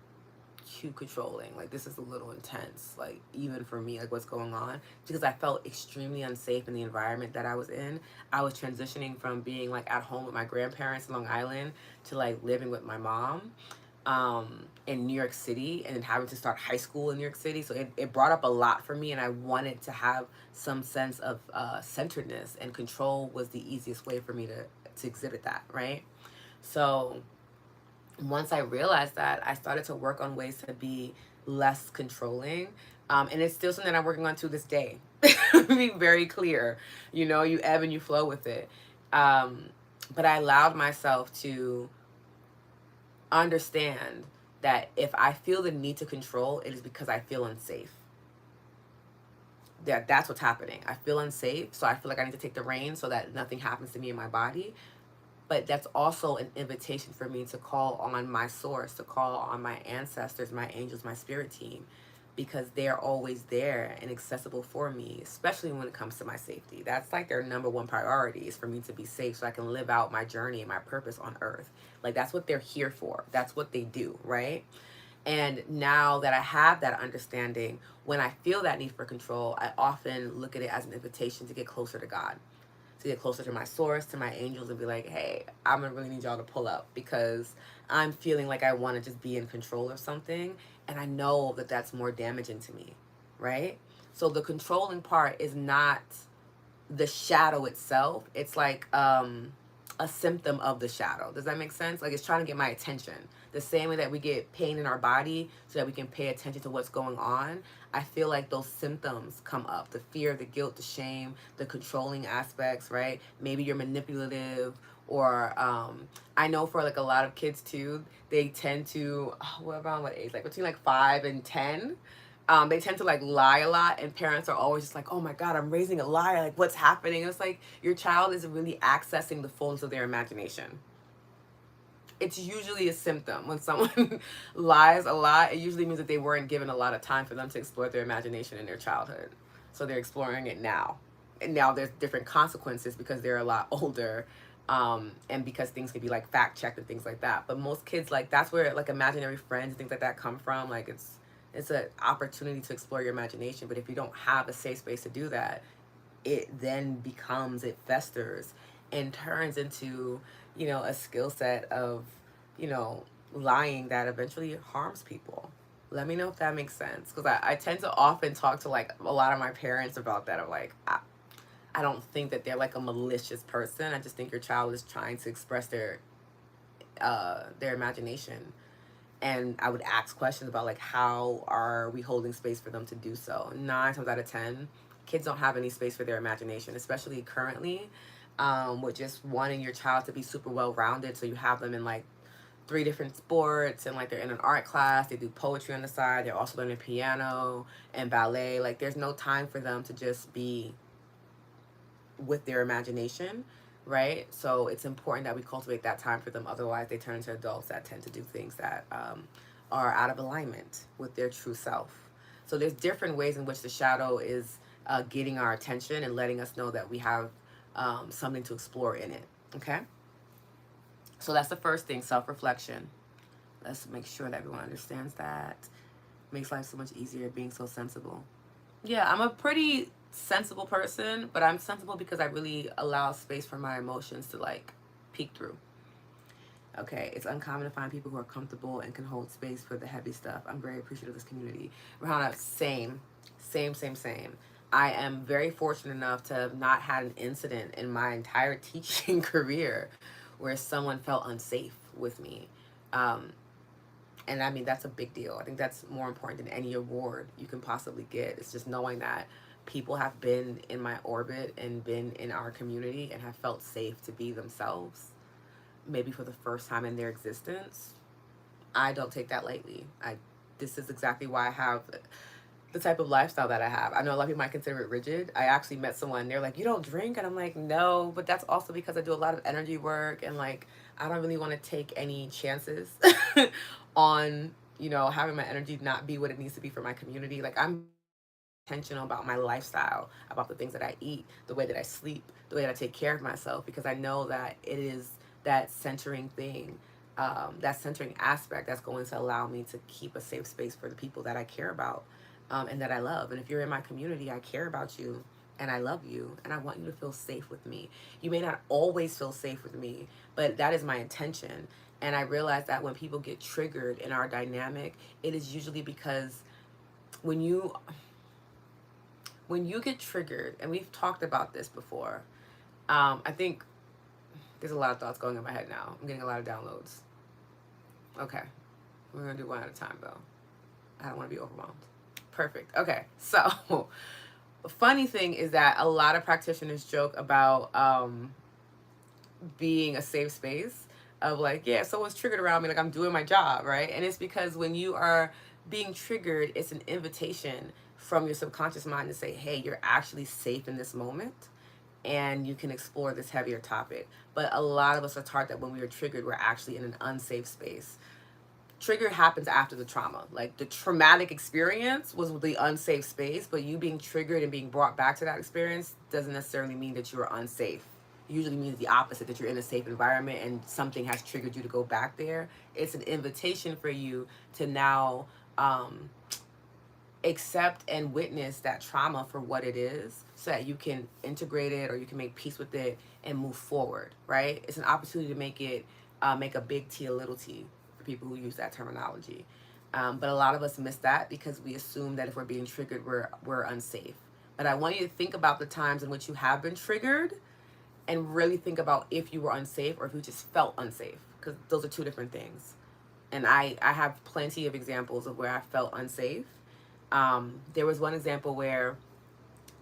too controlling, like this is a little intense, like even for me, like what's going on, because I felt extremely unsafe in the environment that I was in. I was transitioning from being like at home with my grandparents in Long Island to like living with my mom in New York City, and then having to start high school in New York City. So it brought up a lot for me, and I wanted to have some sense of centeredness, and control was the easiest way for me to exhibit that, right? So once I realized that, I started to work on ways to be less controlling. And it's still something I'm working on to this day. Be very clear. You know, you ebb and you flow with it. But I allowed myself to understand that if I feel the need to control, it is because I feel unsafe. That's what's happening. I feel unsafe, so I feel like I need to take the reins so that nothing happens to me in my body. But that's also an invitation for me to call on my source, to call on my ancestors, my angels, my spirit team, because they're always there and accessible for me, especially when it comes to my safety. That's like their number one priority, is for me to be safe so I can live out my journey and my purpose on earth. Like that's what they're here for. That's what they do, right? And now that I have that understanding, when I feel that need for control, I often look at it as an invitation to get closer to God, to get closer to my source, to my angels, and be like, hey, I'm gonna really need y'all to pull up, because I'm feeling like I want to just be in control of something, and I know that that's more damaging to me, right? So the controlling part is not the shadow itself. It's like a symptom of the shadow. Does that make sense? Like it's trying to get my attention. The same way that we get pain in our body so that we can pay attention to what's going on, I feel like those symptoms come up. The fear, the guilt, the shame, the controlling aspects, right? Maybe you're manipulative, or I know for like a lot of kids too, they tend to, what around what age? Like between like 5 and 10. They tend to like lie a lot, and parents are always just like, oh my God, I'm raising a liar. Like what's happening? And it's like your child is really accessing the fullness of their imagination. It's usually a symptom when someone lies a lot. It usually means that they weren't given a lot of time for them to explore their imagination in their childhood. So they're exploring it now. And now there's different consequences because they're a lot older. And because things can be like fact checked and things like that. But most kids, like that's where like imaginary friends and things like that come from. Like it's an opportunity to explore your imagination. But if you don't have a safe space to do that, it then becomes, it festers and turns into, you know, a skill set of, you know, lying that eventually harms people. Let me know if that makes sense. Because I tend to often talk to like a lot of my parents about that. I'm like, I don't think that they're like a malicious person. I just think your child is trying to express their imagination. And I would ask questions about like, how are we holding space for them to do so? 9 times out of 10, kids don't have any space for their imagination, especially currently, with just wanting your child to be super well rounded. So you have them in like 3 different sports, and like they're in an art class, they do poetry on the side, they're also learning piano and ballet. Like there's no time for them to just be with their imagination, right? So it's important that we cultivate that time for them. Otherwise, they turn into adults that tend to do things that are out of alignment with their true self. So there's different ways in which the shadow is getting our attention and letting us know that we have something to explore in it. Okay? So that's the first thing, self-reflection. Let's make sure that everyone understands that. Makes life so much easier being so sensible. Yeah, I'm a pretty sensible person, but I'm sensible because I really allow space for my emotions to like peek through. Okay, it's uncommon to find people who are comfortable and can hold space for the heavy stuff. I'm very appreciative of this community. Rahana, same. I am very fortunate enough to have not had an incident in my entire teaching career where someone felt unsafe with me. And I mean, that's a big deal. I think that's more important than any award you can possibly get. It's just knowing that people have been in my orbit and been in our community and have felt safe to be themselves, maybe for the first time in their existence. I don't take that lightly. This is exactly why I have the type of lifestyle that I have. I know a lot of people might consider it rigid. I actually met someone, they're like, you don't drink? And I'm like, no, but that's also because I do a lot of energy work, and like, I don't really want to take any chances on, having my energy not be what it needs to be for my community. Like, I'm intentional about my lifestyle, about the things that I eat, the way that I sleep, the way that I take care of myself, because I know that it is that centering thing, that centering aspect that's going to allow me to keep a safe space for the people that I care about, and that I love. And if you're in my community, I care about you and I love you and I want you to feel safe with me. You may not always feel safe with me, but that is my intention. And I realize that when people get triggered in our dynamic, it is usually because when you get triggered, and we've talked about this before, I think there's a lot of thoughts going in my head now. I'm getting a lot of downloads. Okay, we're gonna do one at a time though. I don't want to be overwhelmed. Perfect. Okay, so funny thing is that a lot of practitioners joke about being a safe space, of like, yeah, if someone's triggered around me, like, I'm doing my job, right? And it's because when you are being triggered, it's an invitation from your subconscious mind to say, hey, you're actually safe in this moment and you can explore this heavier topic. But a lot of us are taught that when we are triggered, we're actually in an unsafe space. Trigger happens after the trauma. Like, the traumatic experience was the unsafe space, but you being triggered and being brought back to that experience doesn't necessarily mean that you are unsafe. It usually means the opposite, that you're in a safe environment and something has triggered you to go back there. It's an invitation for you to now accept and witness that trauma for what it is, so that you can integrate it or you can make peace with it and move forward, right? It's an opportunity to make it, make a big T a little t, for people who use that terminology. But a lot of us miss that because we assume that if we're being triggered, we're unsafe. But I want you to think about the times in which you have been triggered and really think about if you were unsafe or if you just felt unsafe, because those are two different things. And I have plenty of examples of where I felt unsafe. There was one example where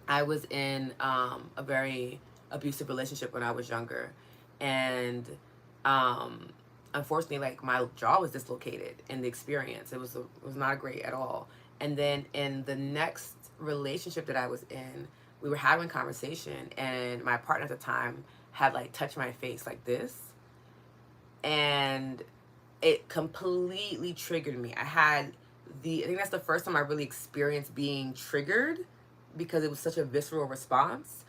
I was in a very abusive relationship when I was younger, and unfortunately, like, my jaw was dislocated in the experience. It was not great at all. And then in the next relationship that I was in, we were having a conversation, and my partner at the time had like touched my face like this, and it completely triggered me. I think that's the first time I really experienced being triggered, because it was such a visceral response.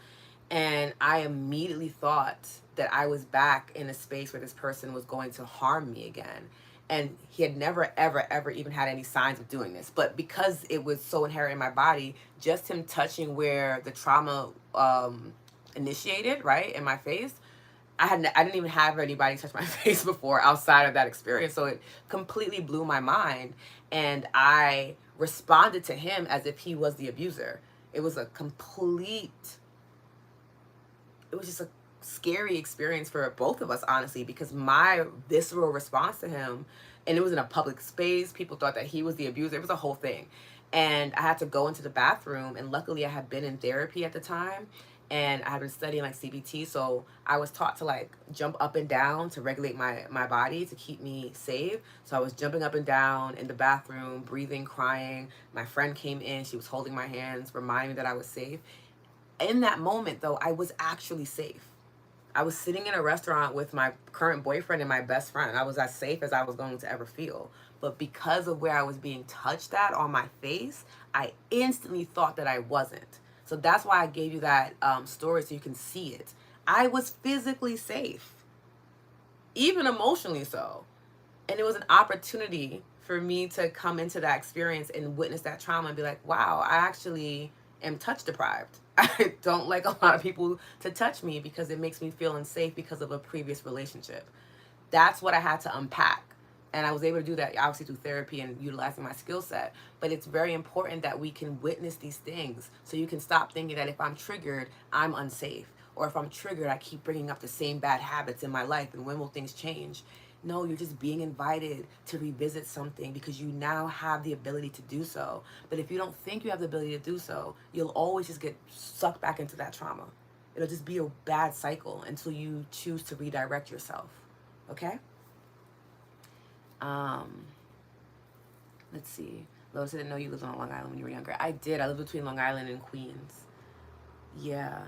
And I immediately thought that I was back in a space where this person was going to harm me again. And he had never, ever, ever even had any signs of doing this. But because it was so inherent in my body, just him touching where the trauma initiated, right, in my face, I didn't even have anybody touch my face before outside of that experience. So it completely blew my mind. And I responded to him as if he was the abuser. It was just a scary experience for both of us, honestly, because my visceral response to him, and it was in a public space, people thought that he was the abuser. It was a whole thing. And I had to go into the bathroom, and luckily I had been in therapy at the time, and I had been studying like CBT, so I was taught to like jump up and down to regulate my body to keep me safe. So I was jumping up and down in the bathroom, breathing, crying. My friend came in, she was holding my hands, reminding me that I was safe. In that moment, though, I was actually safe. I was sitting in a restaurant with my current boyfriend and my best friend. I was as safe as I was going to ever feel. But because of where I was being touched at on my face, I instantly thought that I wasn't. So that's why I gave you that story, so you can see it. I was physically safe, even emotionally so. And it was an opportunity for me to come into that experience and witness that trauma and be like, wow, I actually am touch deprived. I don't like a lot of people to touch me because it makes me feel unsafe because of a previous relationship. That's what I had to unpack. And I was able to do that, obviously, through therapy and utilizing my skill set. But it's very important that we can witness these things, so you can stop thinking that if I'm triggered, I'm unsafe. Or if I'm triggered, I keep bringing up the same bad habits in my life, and when will things change? No, you're just being invited to revisit something because you now have the ability to do so. But if you don't think you have the ability to do so, you'll always just get sucked back into that trauma. It'll just be a bad cycle until you choose to redirect yourself. Okay? Let's see. Lotus, I didn't know you lived on Long Island when you were younger. I did. I lived between Long Island and Queens. Yeah.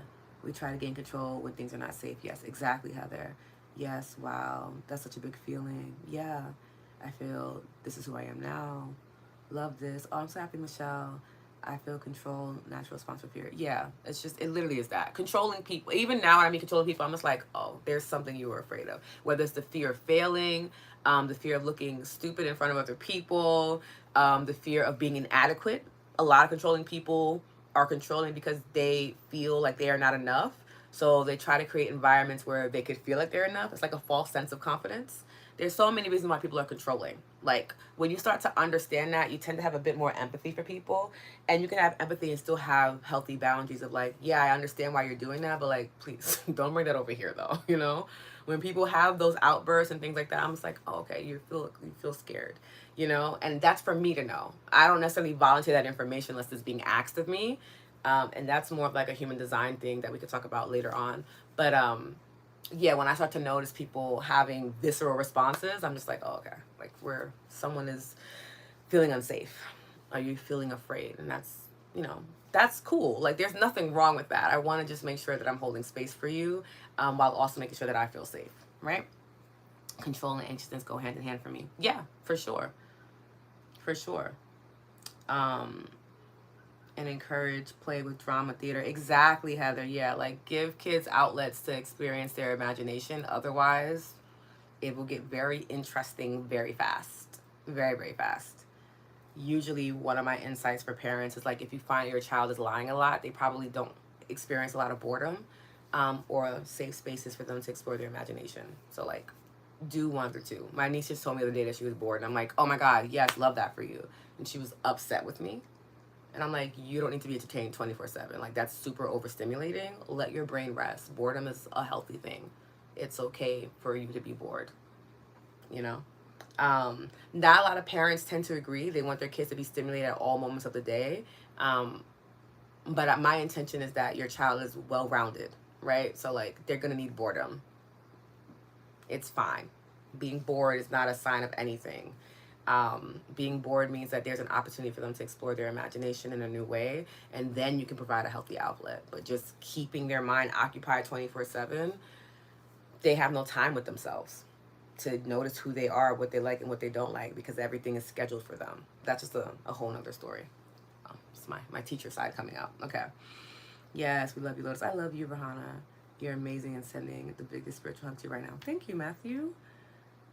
We try to gain control when things are not safe. Yes, exactly, Heather. Yes, wow. That's such a big feeling. Yeah. I feel this is who I am now. Love this. Oh, I'm so happy, Michelle. I feel control, natural response for fear. Yeah, it's just, it literally is that. Controlling people. Even now when I mean controlling people, I'm just like, oh, there's something you were afraid of. Whether it's the fear of failing, the fear of looking stupid in front of other people, the fear of being inadequate. A lot of controlling people are controlling because they feel like they are not enough. So they try to create environments where they could feel like they're enough. It's like a false sense of confidence. There's so many reasons why people are controlling. Like when you start to understand that, you tend to have a bit more empathy for people, and you can have empathy and still have healthy boundaries of like, yeah, I understand why you're doing that, but like, please don't bring that over here though. You know, when people have those outbursts and things like that, I'm just like, oh, okay, you feel scared, you know, and that's for me to know. I don't necessarily volunteer that information unless it's being asked of me, and that's more of like a human design thing that we could talk about later on. But yeah, when I start to notice people having visceral responses, I'm just like, oh, okay, like where someone is feeling unsafe. Are you feeling afraid? And that's, you know, that's cool. Like there's nothing wrong with that. I want to just make sure that I'm holding space for you, while also making sure that I feel safe, right? Control and anxiousness go hand in hand for me. Yeah, for sure. For sure. And encourage play with drama theater. Exactly, Heather. Yeah, like give kids outlets to experience their imagination. Otherwise, it will get very interesting very fast. Very, very fast. Usually, one of my insights for parents is like if you find your child is lying a lot, they probably don't experience a lot of boredom, or safe spaces for them to explore their imagination. So, like, do one or two. My niece just told me the other day that she was bored, and I'm like, oh my God, yes, love that for you. And she was upset with me. And I'm like, you don't need to be entertained 24/7. Like, that's super overstimulating. Let your brain rest. Boredom is a healthy thing. It's okay for you to be bored, you know? Not a lot of parents tend to agree. They want their kids to be stimulated at all moments of the day. But my intention is that your child is well-rounded, right? So, like, they're going to need boredom. It's fine. Being bored is not a sign of anything. Being bored means that there's an opportunity for them to explore their imagination in a new way, and then you can provide a healthy outlet. But just keeping their mind occupied 24/7, they have no time with themselves to notice who they are, what they like and what they don't like, because everything is scheduled for them. That's just a whole nother story. It's my teacher side coming out. Okay. Yes, we love you, Lotus. I love you, Rahana. You're amazing and sending the biggest spiritual hug to you right now. Thank you, Matthew.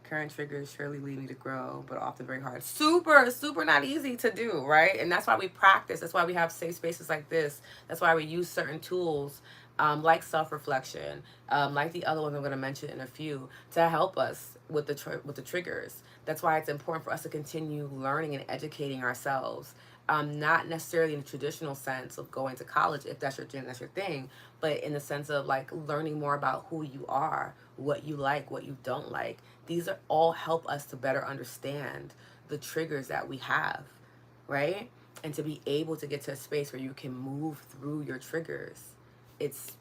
Current triggers surely lead me to grow, but often very hard. Super not easy to do, right? And that's why we practice. That's why we have safe spaces like this. That's why we use certain tools, like self-reflection, like the other ones I'm going to mention in a few, to help us with the triggers. That's why it's important for us to continue learning and educating ourselves. Not necessarily in the traditional sense of going to college, if that's your thing, but in the sense of like learning more about who you are, what you like, what you don't like. These are all help us to better understand the triggers that we have, right? And to be able to get to a space where you can move through your triggers. It's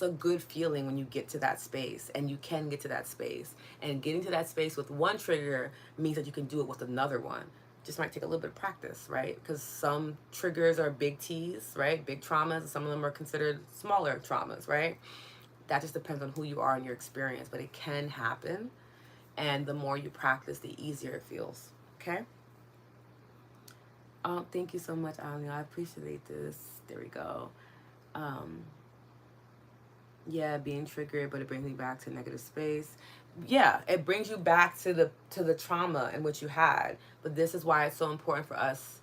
a good feeling when you get to that space, and you can get to that space. And getting to that space with one trigger means that you can do it with another one. Just might take a little bit of practice, right? Because some triggers are big T's, right? Big traumas, and some of them are considered smaller traumas, right? That just depends on who you are and your experience, but it can happen. And the more you practice, the easier it feels, okay? Oh, thank you so much, Anya. I appreciate this. There we go. Yeah, being triggered, but it brings me back to negative space. Yeah, it brings you back to the trauma in which you had. But this is why it's so important for us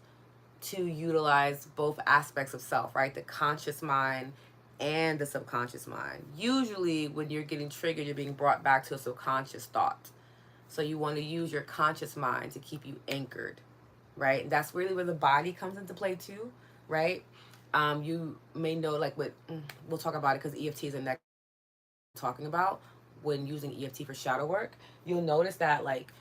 to utilize both aspects of self, right? The conscious mind and the subconscious mind. Usually when you're getting triggered, you're being brought back to a subconscious thought. So you want to use your conscious mind to keep you anchored, right? That's really where the body comes into play too, right? You may know, like, we'll talk about it because EFT is a next talking about when using EFT for shadow work. You'll notice that, like,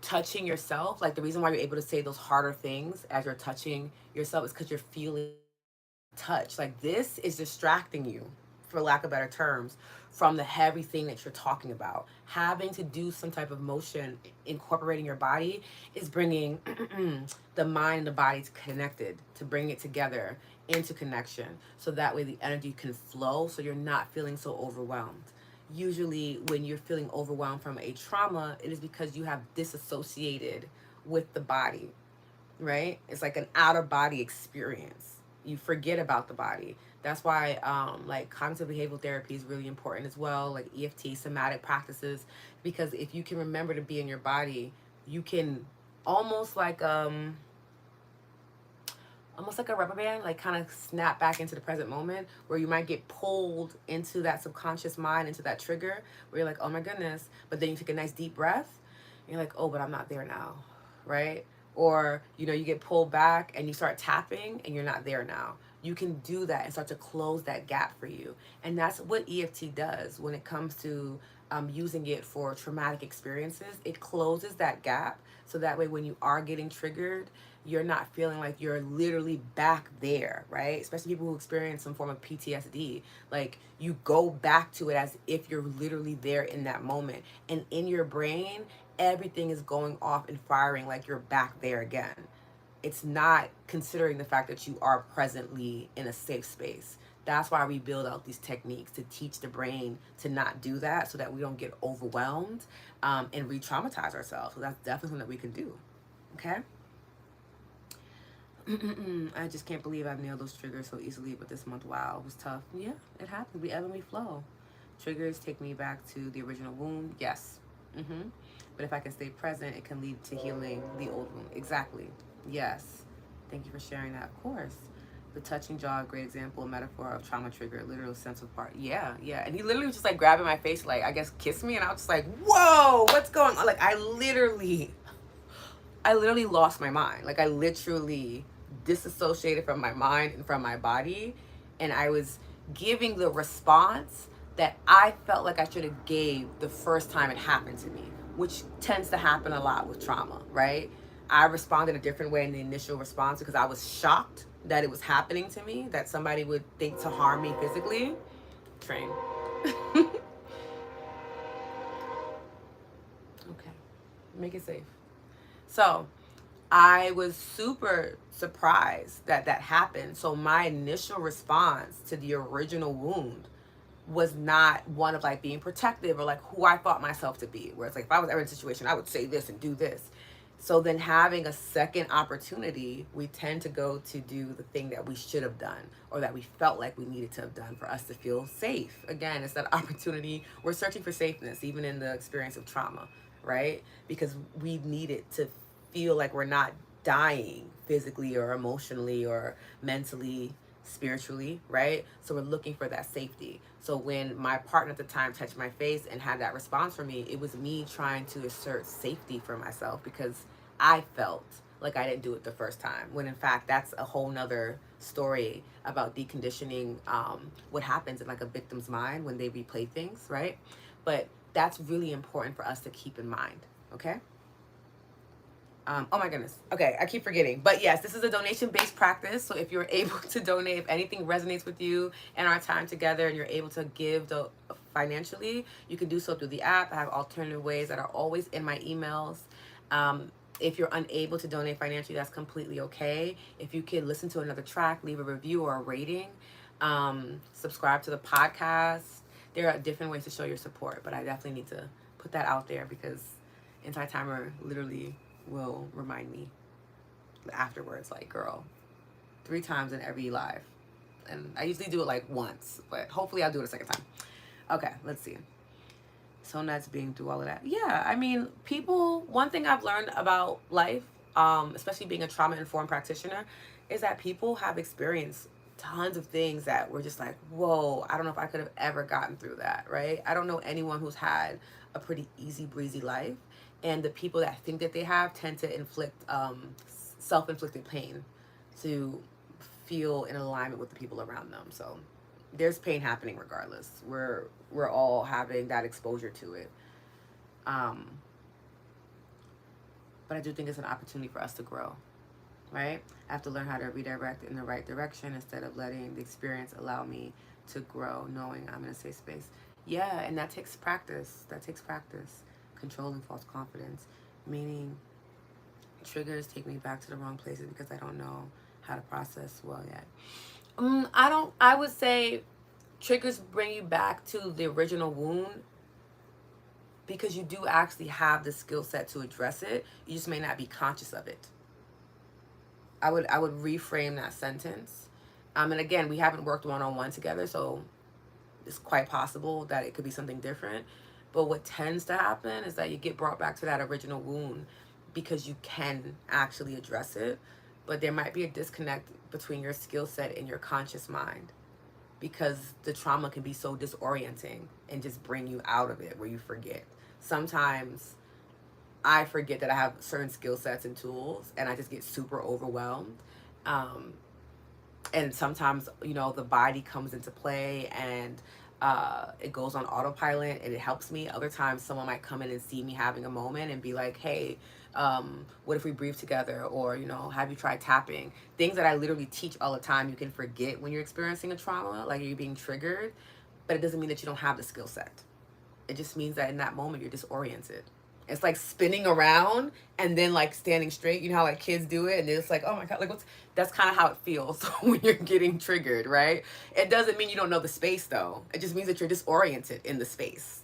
touching yourself, like, the reason why you're able to say those harder things as you're touching yourself is because you're feeling touch. Like, this is distracting you, for lack of better terms, from the heavy thing that you're talking about. Having to do some type of motion, incorporating your body, is bringing the mind and the body connected, to bring it together into connection, so that way the energy can flow, so you're not feeling so overwhelmed. Usually when you're feeling overwhelmed from a trauma, it is because you have disassociated with the body, right? It's like an out of body experience. You forget about the body. That's why like cognitive behavioral therapy is really important as well, like EFT, somatic practices, because if you can remember to be in your body, you can almost like a rubber band, like kind of snap back into the present moment, where you might get pulled into that subconscious mind, into that trigger, where you're like, oh my goodness, but then you take a nice deep breath, and you're like, oh, but I'm not there now, right? Or, you know, you get pulled back and you start tapping and you're not there now. You can do that and start to close that gap for you. And that's what EFT does when it comes to using it for traumatic experiences. It closes that gap, so that way when you are getting triggered, you're not feeling like you're literally back there, right? Especially people who experience some form of PTSD. Like, you go back to it as if you're literally there in that moment. And in your brain, everything is going off and firing like you're back there again. It's not considering the fact that you are presently in a safe space. That's why we build out these techniques, to teach the brain to not do that, so that we don't get overwhelmed and re-traumatize ourselves. So that's definitely something that we can do. Okay. I just can't believe I've nailed those triggers so easily, but this month, wow, it was tough. Yeah, it happens. We ebb and we flow. Triggers take me back to the original wound. Yes. But if I can stay present, it can lead to healing the old wound. Exactly. Yes. Thank you for sharing that. Of course. The touching jaw, great example, metaphor of trauma trigger, literal sense of part. Yeah, yeah. And he literally was just like grabbing my face, like, I guess, kiss me. And I was just like, whoa, what's going on? Like, I literally lost my mind. Like, I literally disassociated from my mind and from my body. And I was giving the response that I felt like I should have gave the first time it happened to me, which tends to happen a lot with trauma, right? I responded a different way in the initial response because I was shocked that it was happening to me, that somebody would think to harm me physically. Train. Okay. Make it safe. So I was super surprised that that happened. So my initial response to the original wound was not one of like being protective or like who I thought myself to be. Where it's like, if I was ever in a situation, I would say this and do this. So then having a second opportunity, we tend to go to do the thing that we should have done, or that we felt like we needed to have done for us to feel safe. Again, it's that opportunity. We're searching for safeness, even in the experience of trauma, right? Because we need it to feel like we're not dying physically or emotionally or mentally, spiritually, right? So we're looking for that safety. So when my partner at the time touched my face and had that response from me, it was me trying to assert safety for myself, because I felt like I didn't do it the first time, when in fact that's a whole nother story about deconditioning, what happens in like a victim's mind when they replay things, right? But that's really important for us to keep in mind. Okay. Oh my goodness. Okay, I keep forgetting. But yes, this is a donation-based practice. So if you're able to donate, if anything resonates with you and our time together, and you're able to give financially, you can do so through the app. I have alternative ways that are always in my emails. If you're unable to donate financially, that's completely okay. If you can listen to another track, leave a review or a rating, subscribe to the podcast. There are different ways to show your support, but I definitely need to put that out there, because Inside Timer literally will remind me afterwards, like, girl, 3 times in every live. And I usually do it like once, but hopefully I'll do it a second time. Okay, let's see. So nuts being through all of that. Yeah, I mean, people, one thing I've learned about life, especially being a trauma-informed practitioner, is that people have experienced tons of things that were just like, whoa, I don't know if I could have ever gotten through that, right? I don't know anyone who's had a pretty easy breezy life. And the people that think that they have tend to inflict self-inflicted pain to feel in alignment with the people around them. So there's pain happening regardless. We're all having that exposure to it. But I do think it's an opportunity for us to grow, right? I have to learn how to redirect in the right direction instead of letting the experience allow me to grow, knowing I'm in a safe space. Yeah, and that takes practice. That takes practice. Controlling false confidence, meaning triggers take me back to the wrong places because I don't know how to process well yet. I would say triggers bring you back to the original wound because you do actually have the skill set to address it. You just may not be conscious of it. I would reframe that sentence. And again, we haven't worked one-on-one together, so it's quite possible that it could be something different. But what tends to happen is that you get brought back to that original wound because you can actually address it. But there might be a disconnect between your skill set and your conscious mind because the trauma can be so disorienting and just bring you out of it where you forget. Sometimes I forget that I have certain skill sets and tools and I just get super overwhelmed. And sometimes, you know, the body comes into play and it goes on autopilot and it helps me. Other times someone might come in and see me having a moment and be like, hey, what if we breathe together? Or, you know, have you tried tapping? Things that I literally teach all the time. You can forget when you're experiencing a trauma, like you're being triggered, but it doesn't mean that you don't have the skill set. It just means that in that moment you're disoriented. It's like spinning around and then like standing straight. You know how like kids do it and it's like, oh my God, like what's, that's kind of how it feels when you're getting triggered, right? It doesn't mean you don't know the space though. It just means that you're disoriented in the space.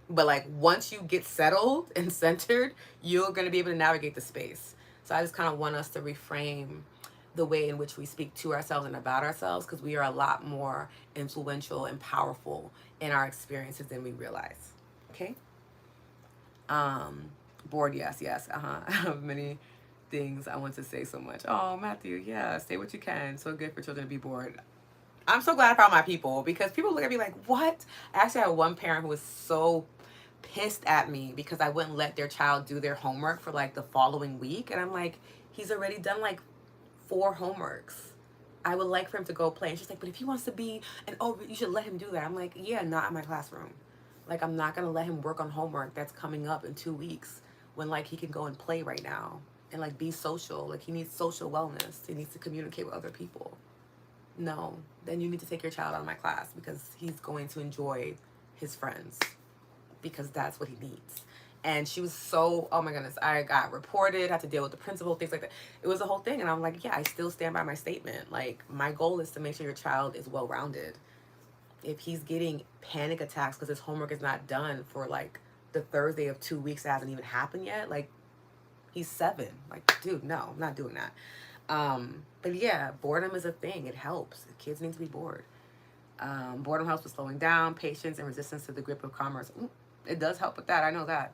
But like once you get settled and centered, you're going to be able to navigate the space. So I just kind of want us to reframe the way in which we speak to ourselves and about ourselves because we are a lot more influential and powerful in our experiences than we realize. Okay? Bored, yes. I have many things I want to say so much. Oh, Matthew, yeah, say what you can. So good for children to be bored. I'm so glad I found my people because people look at me like, what? I actually had one parent who was so pissed at me because I wouldn't let their child do their homework for like the following week. And I'm like, he's already done like 4 homeworks. I would like for him to go play. And she's like, but if he wants to be, and oh, you should let him do that. I'm like, yeah, not in my classroom. Like, I'm not going to let him work on homework that's coming up in 2 weeks when, like, he can go and play right now and, like, be social. Like, he needs social wellness. He needs to communicate with other people. No, then you need to take your child out of my class because he's going to enjoy his friends because that's what he needs. And she was so, oh my goodness, I got reported, had to deal with the principal, things like that. It was a whole thing. And I'm like, yeah, I still stand by my statement. Like, my goal is to make sure your child is well-rounded. If he's getting panic attacks because his homework is not done for like the Thursday of 2 weeks that hasn't even happened yet, like he's 7. Like, dude, no, I'm not doing that. But yeah, boredom is a thing. It helps. Kids need to be bored. Boredom helps with slowing down, patience, and resistance to the grip of commerce. It does help with that. I know that.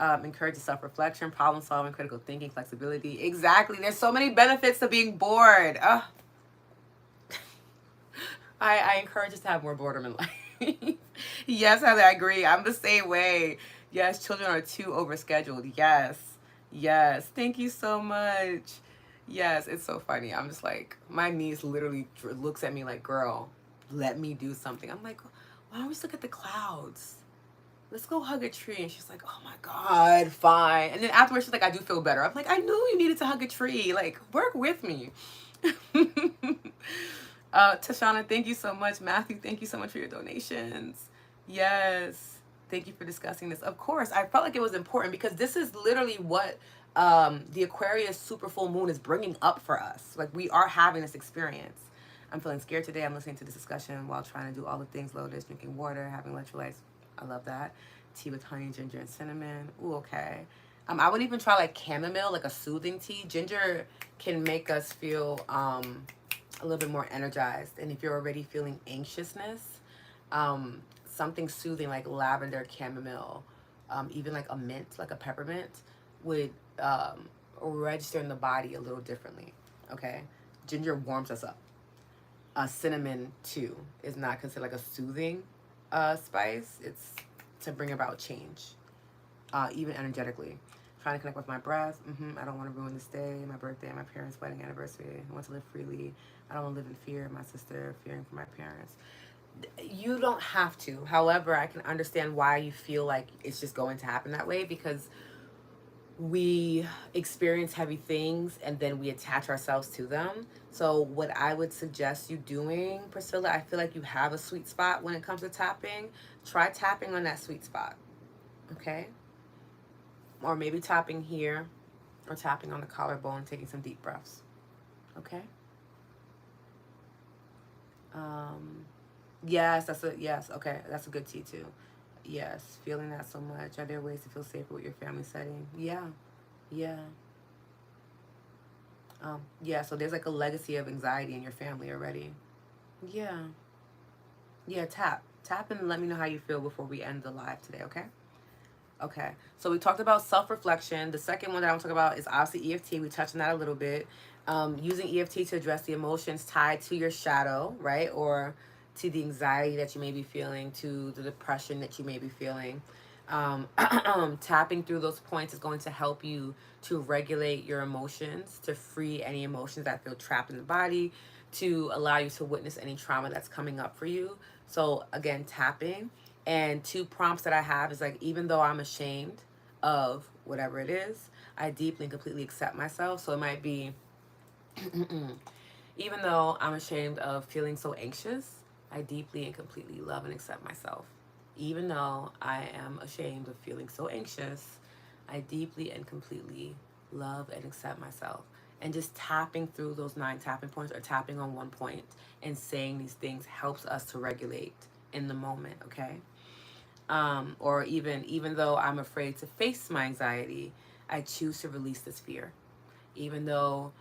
Encourages self-reflection, problem solving, critical thinking, flexibility. Exactly. There's so many benefits to being bored. I encourage us to have more boredom in life. Yes, Heather, I agree. I'm the same way. Yes, children are too overscheduled. Yes. Thank you so much. Yes, it's so funny. I'm just like, my niece literally looks at me like, girl, let me do something. I'm like, why don't we just look at the clouds? Let's go hug a tree. And she's like, oh my God, fine. And then afterwards, she's like, I do feel better. I'm like, I knew you needed to hug a tree. Like, work with me. Tashana, thank you so much. Matthew, thank you so much for your donations. Yes. Thank you for discussing this. Of course, I felt like it was important because this is literally what the Aquarius super full moon is bringing up for us. Like, we are having this experience. I'm feeling scared today. I'm listening to this discussion while trying to do all the things, Lotus, drinking water, having electrolytes. I love that. Tea with honey, ginger, and cinnamon. Ooh, okay. I would even try like chamomile, like a soothing tea. Ginger can make us feel a little bit more energized. And if you're already feeling anxiousness, something soothing like lavender, chamomile, even like a mint, like a peppermint, would register in the body a little differently. Okay, ginger warms us up. Cinnamon too is not considered like a soothing spice. It's to bring about change, even energetically. Trying to connect with my breath. I don't want to ruin this day, my birthday, my parents' wedding anniversary. I want to live freely. I don't want to live in fear of my sister, fearing for my parents. You don't have to. However, I can understand why you feel like it's just going to happen that way, because we experience heavy things and then we attach ourselves to them. So what I would suggest you doing, Priscilla, I feel like you have a sweet spot when it comes to tapping. Try tapping on that sweet spot. Okay? Or maybe tapping here, or tapping on the collarbone, taking some deep breaths. Okay? Yes, yes, okay. That's a good tea too. Yes, feeling that so much. Are there ways to feel safer with your family setting? Yeah. Yeah. Yeah, so there's like a legacy of anxiety in your family already. Yeah. Yeah, tap. Tap and let me know how you feel before we end the live today, okay? Okay. So we talked about self-reflection. The second one that I want to talk about is obviously EFT. We touched on that a little bit. Using EFT to address the emotions tied to your shadow, right? Or to the anxiety that you may be feeling, to the depression that you may be feeling. Tapping through those points is going to help you to regulate your emotions, to free any emotions that feel trapped in the body, to allow you to witness any trauma that's coming up for you. So again, tapping. And two prompts that I have is like, even though I'm ashamed of whatever it is, I deeply and completely accept myself. So it might be, even though I'm ashamed of feeling so anxious, I deeply and completely love and accept myself. Even though I am ashamed of feeling so anxious, I deeply and completely love and accept myself. And just tapping through those 9 tapping points, or tapping on one point and saying these things, helps us to regulate in the moment, okay? Or even though I'm afraid to face my anxiety, I choose to release this fear. Even though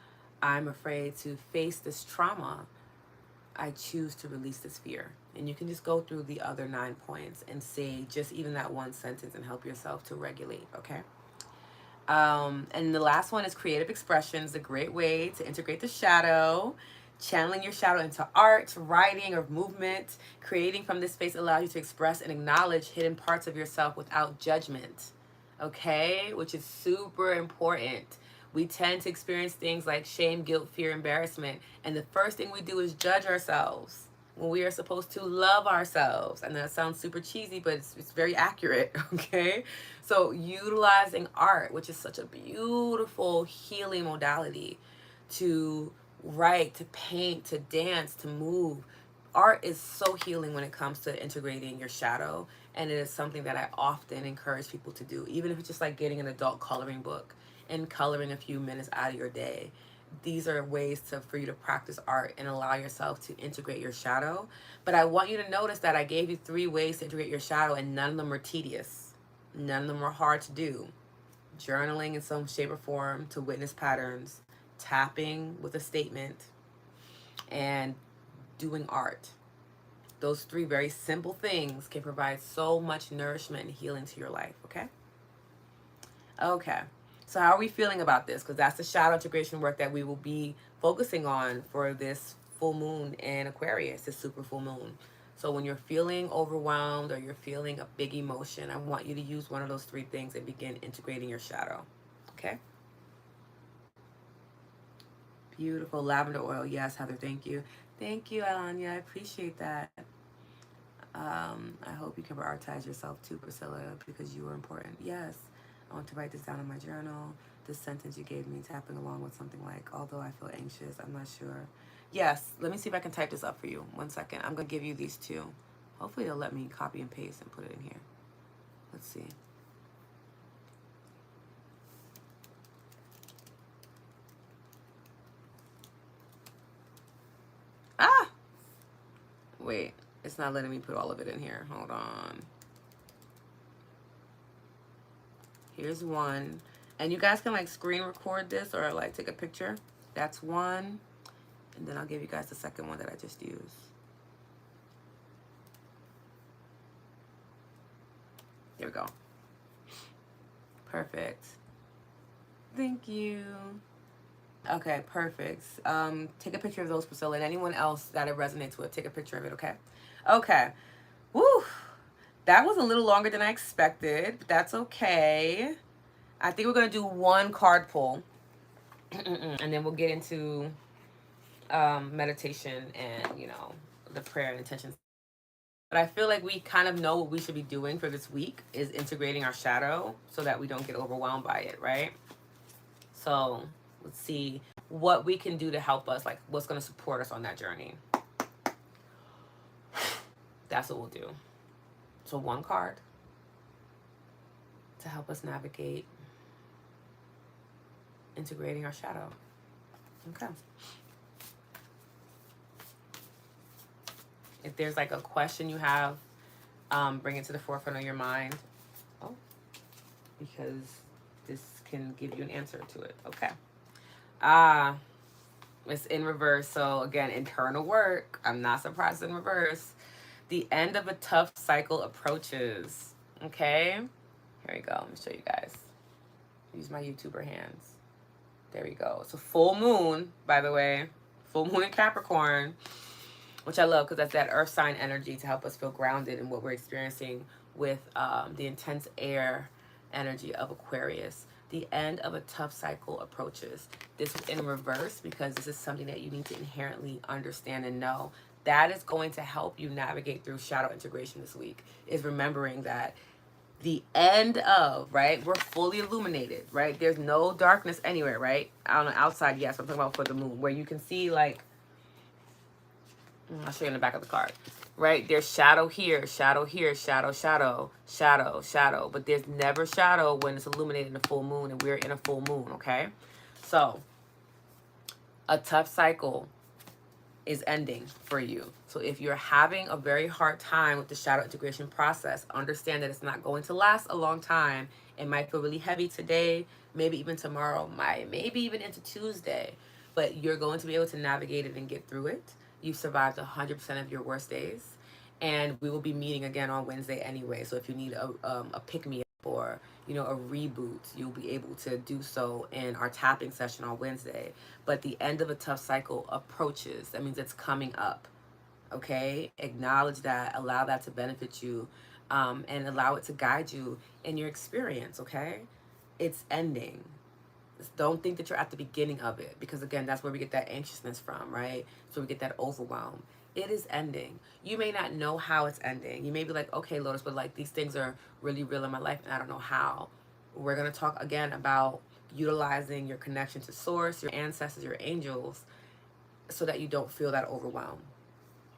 I'm afraid to face this trauma, I choose to release this fear. And you can just go through the other 9 points and say just even that one sentence and help yourself to regulate, okay? And the last one is creative expressions, a great way to integrate the shadow. Channeling your shadow into art, writing, or movement. Creating from this space allows you to express and acknowledge hidden parts of yourself without judgment. Okay? Which is super important. We tend to experience things like shame, guilt, fear, embarrassment. And the first thing we do is judge ourselves when we are supposed to love ourselves. And that sounds super cheesy, but it's very accurate, okay? So utilizing art, which is such a beautiful healing modality, to write, to paint, to dance, to move. Art is so healing when it comes to integrating your shadow. And it is something that I often encourage people to do, even if it's just like getting an adult coloring book and coloring a few minutes out of your day. These are ways for you to practice art and allow yourself to integrate your shadow. But I want you to notice that I gave you 3 ways to integrate your shadow, and none of them are tedious. None of them are hard to do. Journaling in some shape or form to witness patterns, tapping with a statement, and doing art. Those 3 very simple things can provide so much nourishment and healing to your life, okay? Okay. So how are we feeling about this? Because that's the shadow integration work that we will be focusing on for this full moon in Aquarius, this super full moon. So when you're feeling overwhelmed or you're feeling a big emotion, I want you to use one of those 3 things and begin integrating your shadow. Okay? Beautiful. Lavender oil. Yes, Heather. Thank you. Thank you, Alanya. I appreciate that. I hope you can prioritize yourself too, Priscilla, because you are important. Yes. I want to write this down in my journal. This sentence you gave me, tapping along with something like, although I feel anxious, I'm not sure. Yes, let me see if I can type this up for you. 1 second. I'm going to give you these 2. Hopefully they'll let me copy and paste and put it in here. Let's see. Ah! Wait, it's not letting me put all of it in here. Hold on. Here's 1. And you guys can like screen record this or like take a picture. That's 1. And then I'll give you guys the second one that I just used. There we go. Perfect. Thank you. Okay, perfect. Take a picture of those, Priscilla, and anyone else that it resonates with. Take a picture of it, okay? Okay. Woo! That was a little longer than I expected, but that's okay. I think we're going to do one card pull. And then we'll get into meditation and, you know, the prayer and intentions. But I feel like we kind of know what we should be doing for this week is integrating our shadow so that we don't get overwhelmed by it, right? So let's see what we can do to help us, like what's going to support us on that journey. That's what we'll do. So one card to help us navigate integrating our shadow. Okay. If there's like a question you have, bring it to the forefront of your mind. Oh, because this can give you an answer to it. Okay. It's in reverse. So again, internal work. I'm not surprised in reverse. The end of a tough cycle approaches. Okay. Here we go. Let me show you guys. Use my YouTuber hands. There we go. It's a full moon, by the way. Full moon in Capricorn, which I love because that's that earth sign energy to help us feel grounded in what we're experiencing with the intense air energy of Aquarius. The end of a tough cycle approaches. This is in reverse because this is something that you need to inherently understand and know. That is going to help you navigate through shadow integration this week, is remembering that the end of, right? We're fully illuminated, right? There's no darkness anywhere, right? On the outside, yes, I'm talking about for the moon, where you can see like, I'll show you in the back of the card, right? There's shadow here, shadow here, shadow, shadow, shadow, shadow. But there's never shadow when it's illuminated in a full moon, and we're in a full moon, okay? So a tough cycle is ending for you. So if you're having a very hard time with the shadow integration process, understand that it's not going to last a long time. It might feel really heavy today, maybe even tomorrow, maybe even into Tuesday, but you're going to be able to navigate it and get through it. You've survived 100% of your worst days, and we will be meeting again on Wednesday anyway. So if you need a pick-me-up or, you know, a reboot, you'll be able to do so in our tapping session on Wednesday. But the end of a tough cycle approaches. That means it's coming up. Okay? Acknowledge that, allow that to benefit you, and allow it to guide you in your experience, okay? It's ending. Don't think that you're at the beginning of it, because again, that's where we get that anxiousness from, right? So we get that overwhelm. It is ending. You may not know how it's ending. You may be like, okay, Lotus, but like these things are really real in my life and I don't know how. We're going to talk again about utilizing your connection to source, your ancestors, your angels, so that you don't feel that overwhelm,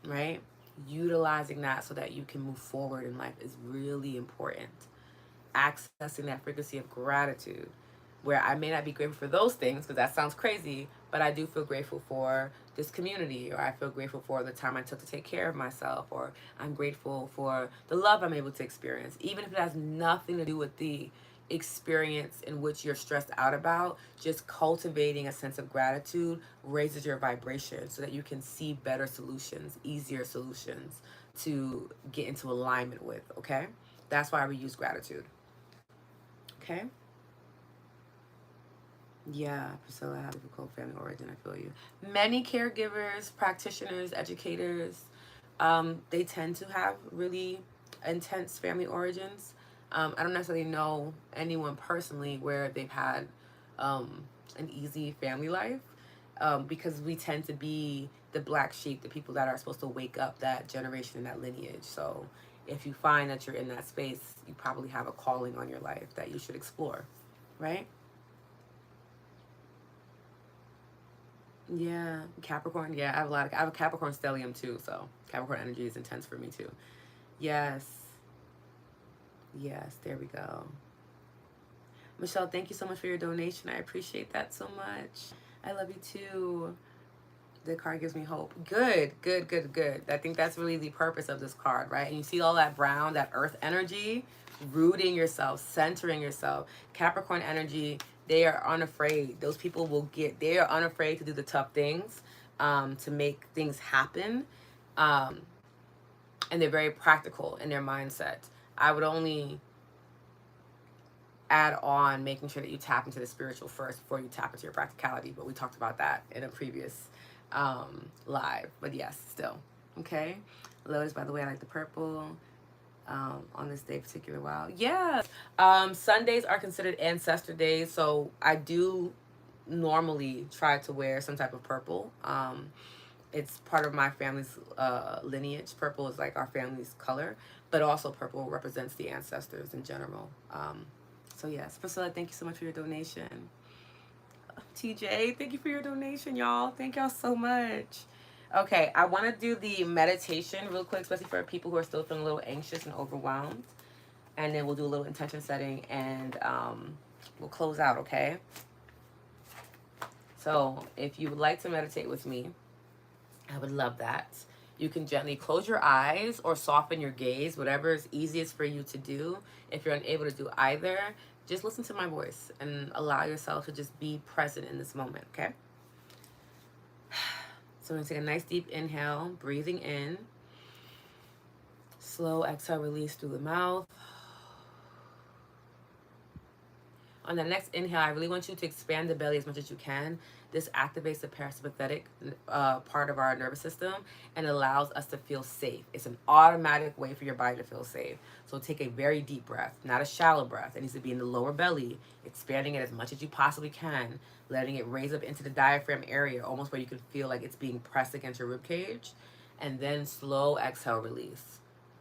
right? Utilizing that so that you can move forward in life is really important. Accessing that frequency of gratitude, where I may not be grateful for those things because that sounds crazy, but I do feel grateful for this community, or I feel grateful for the time I took to take care of myself, or I'm grateful for the love I'm able to experience, even if it has nothing to do with the experience in which you're stressed out about. Just cultivating a sense of gratitude raises your vibration so that you can see better solutions, easier solutions to get into alignment with, okay? That's why we use gratitude. Okay? Yeah, Priscilla, I have a difficult family origin. I feel you. Many caregivers, practitioners, educators, they tend to have really intense family origins. I don't necessarily know anyone personally where they've had an easy family life, because we tend to be the black sheep, the people that are supposed to wake up that generation and that lineage. So if you find that you're in that space, you probably have a calling on your life that you should explore, right? Yeah, Capricorn. Yeah, I have a Capricorn stellium too, so Capricorn energy is intense for me too. Yes. Yes, there we go. Michelle, thank you so much for your donation. I appreciate that so much. I love you too. The card gives me hope. Good, good, good, good. I think that's really the purpose of this card, right? And you see all that brown, that earth energy, rooting yourself, centering yourself. Capricorn energy, they are unafraid. Those people they are unafraid to do the tough things, to make things happen. And they're very practical in their mindset. I would only add on making sure that you tap into the spiritual first before you tap into your practicality. But we talked about that in a previous live. But yes, still. Okay. Lotus, by the way, I like the purple. on this day particular. Wow. Yeah. Sundays are considered ancestor days, so I do normally try to wear some type of purple. It's part of my family's lineage. Purple is like our family's color, but also purple represents the ancestors in general. So yes, Priscilla, thank you so much for your donation. TJ, thank you for your donation, y'all. Thank y'all so much. Okay, I want to do the meditation real quick, especially for people who are still feeling a little anxious and overwhelmed. And then we'll do a little intention setting and we'll close out, okay? So if you would like to meditate with me, I would love that. You can gently close your eyes or soften your gaze, whatever is easiest for you to do. If you're unable to do either, just listen to my voice and allow yourself to just be present in this moment, okay? So I'm going to take a nice deep inhale, breathing in. Slow exhale, release through the mouth. On the next inhale, I really want you to expand the belly as much as you can. This activates the parasympathetic part of our nervous system and allows us to feel safe. It's an automatic way for your body to feel safe. So take a very deep breath, not a shallow breath. It needs to be in the lower belly, expanding it as much as you possibly can, letting it raise up into the diaphragm area, almost where you can feel like it's being pressed against your rib cage. And then slow exhale, release,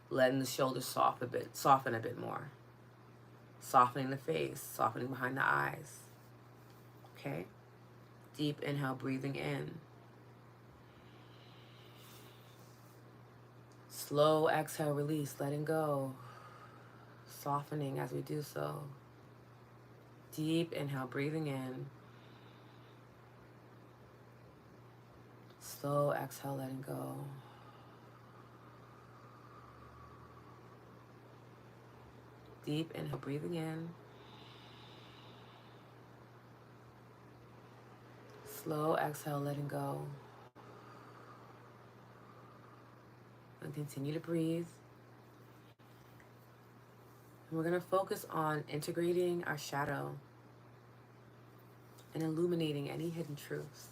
letting the shoulders soften a bit more. Softening the face, softening behind the eyes. Okay? Deep inhale, breathing in. Slow exhale, release, letting go. Softening as we do so. Deep inhale, breathing in. Slow exhale, letting go. Deep inhale, breathing in. Slow exhale, letting go. And continue to breathe. And we're going to focus on integrating our shadow and illuminating any hidden truths.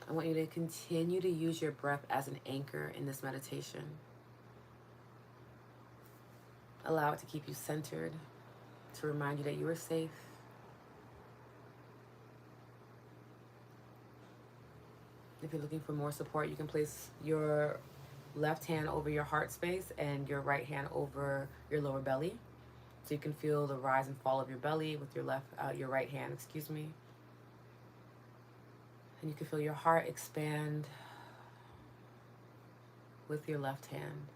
I want you to continue to use your breath as an anchor in this meditation. Allow it to keep you centered, to remind you that you are safe. If you're looking for more support, you can place your left hand over your heart space and your right hand over your lower belly. So you can feel the rise and fall of your belly with your your right hand, And you can feel your heart expand with your left hand.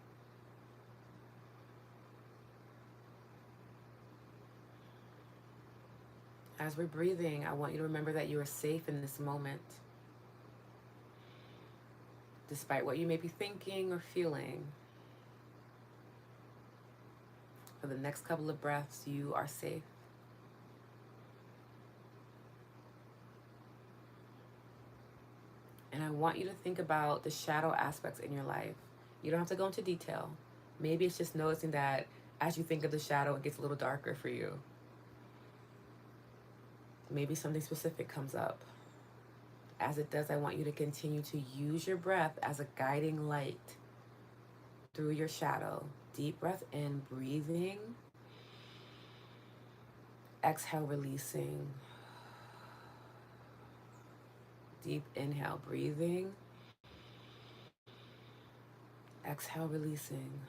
As we're breathing, I want you to remember that you are safe in this moment. Despite what you may be thinking or feeling, for the next couple of breaths, you are safe. And I want you to think about the shadow aspects in your life. You don't have to go into detail. Maybe it's just noticing that as you think of the shadow, it gets a little darker for you. Maybe something specific comes up. As it does, I want you to continue to use your breath as a guiding light through your shadow. Deep breath in, breathing. Exhale, releasing. Deep inhale, breathing. Exhale, releasing.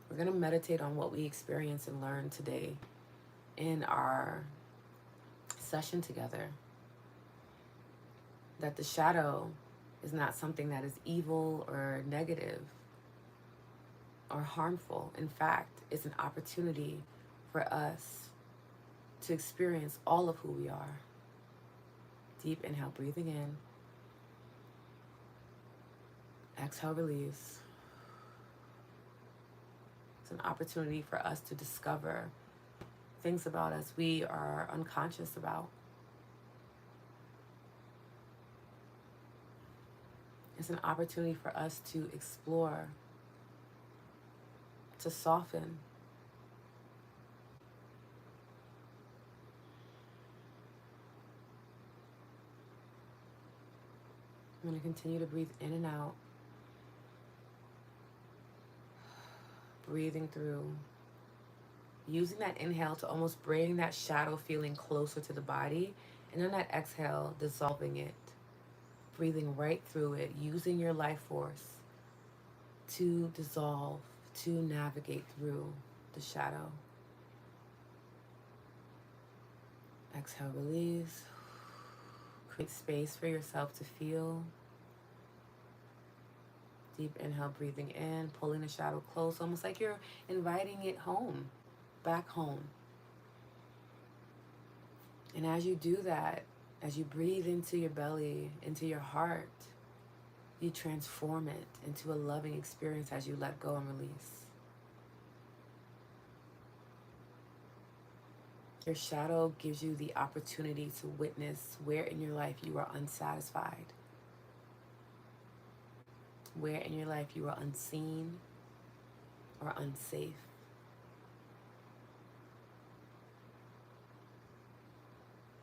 We're going to meditate on what we experience and learn today in our session together. That the shadow is not something that is evil or negative or harmful. In fact, it's an opportunity for us to experience all of who we are. Deep inhale, breathing in. Exhale, release. It's an opportunity for us to discover things about us we are unconscious about. It's an opportunity for us to explore, to soften. I'm going to continue to breathe in and out, breathing through, using that inhale to almost bring that shadow feeling closer to the body, and on that exhale, dissolving it, breathing right through it, using your life force to dissolve, to navigate through the shadow. Exhale, release. Create space for yourself to feel. Deep inhale, breathing in, pulling the shadow close, almost like you're inviting it home, back home. And as you do that, as you breathe into your belly, into your heart, you transform it into a loving experience as you let go and release. Your shadow gives you the opportunity to witness where in your life you are unsatisfied, where in your life you are unseen or unsafe.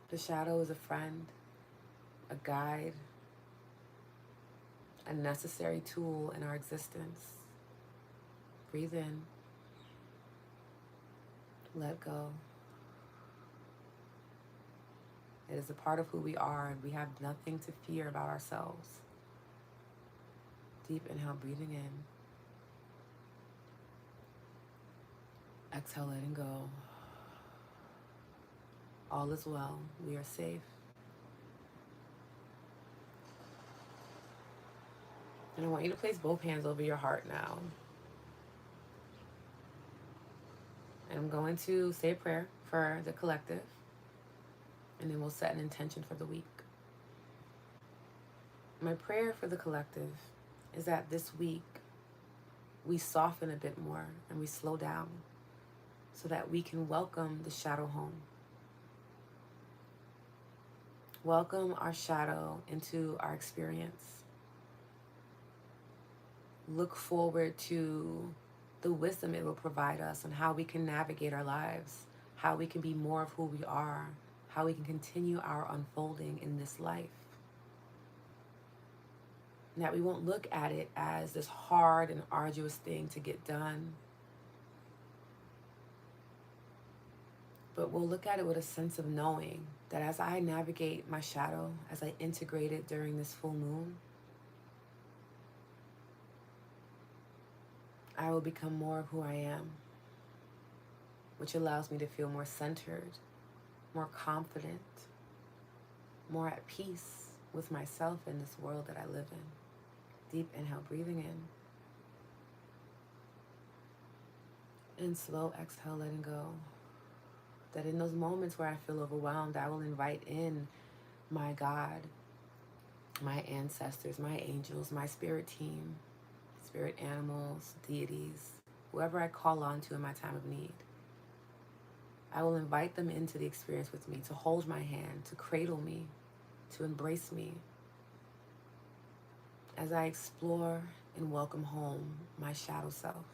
The shadow is a friend, a guide, a necessary tool in our existence. Breathe in, let go. It is a part of who we are, and we have nothing to fear about ourselves. Deep inhale, breathing in. Exhale, letting go. All is well. We are safe. And I want you to place both hands over your heart now. And I'm going to say a prayer for the collective, and then we'll set an intention for the week. My prayer for the collective is that this week we soften a bit more and we slow down so that we can welcome the shadow home. Welcome our shadow into our experience. Look forward to the wisdom it will provide us on how we can navigate our lives, how we can be more of who we are, how we can continue our unfolding in this life. And that we won't look at it as this hard and arduous thing to get done, but we'll look at it with a sense of knowing that as I navigate my shadow, as I integrate it during this full moon, I will become more of who I am, which allows me to feel more centered, more confident, more at peace with myself in this world that I live in. Deep inhale, breathing in. And slow exhale, letting go. That in those moments where I feel overwhelmed, I will invite in my God, my ancestors, my angels, my spirit team, spirit animals, deities, whoever I call on to in my time of need. I will invite them into the experience with me, to hold my hand, to cradle me, to embrace me, as I explore and welcome home my shadow self.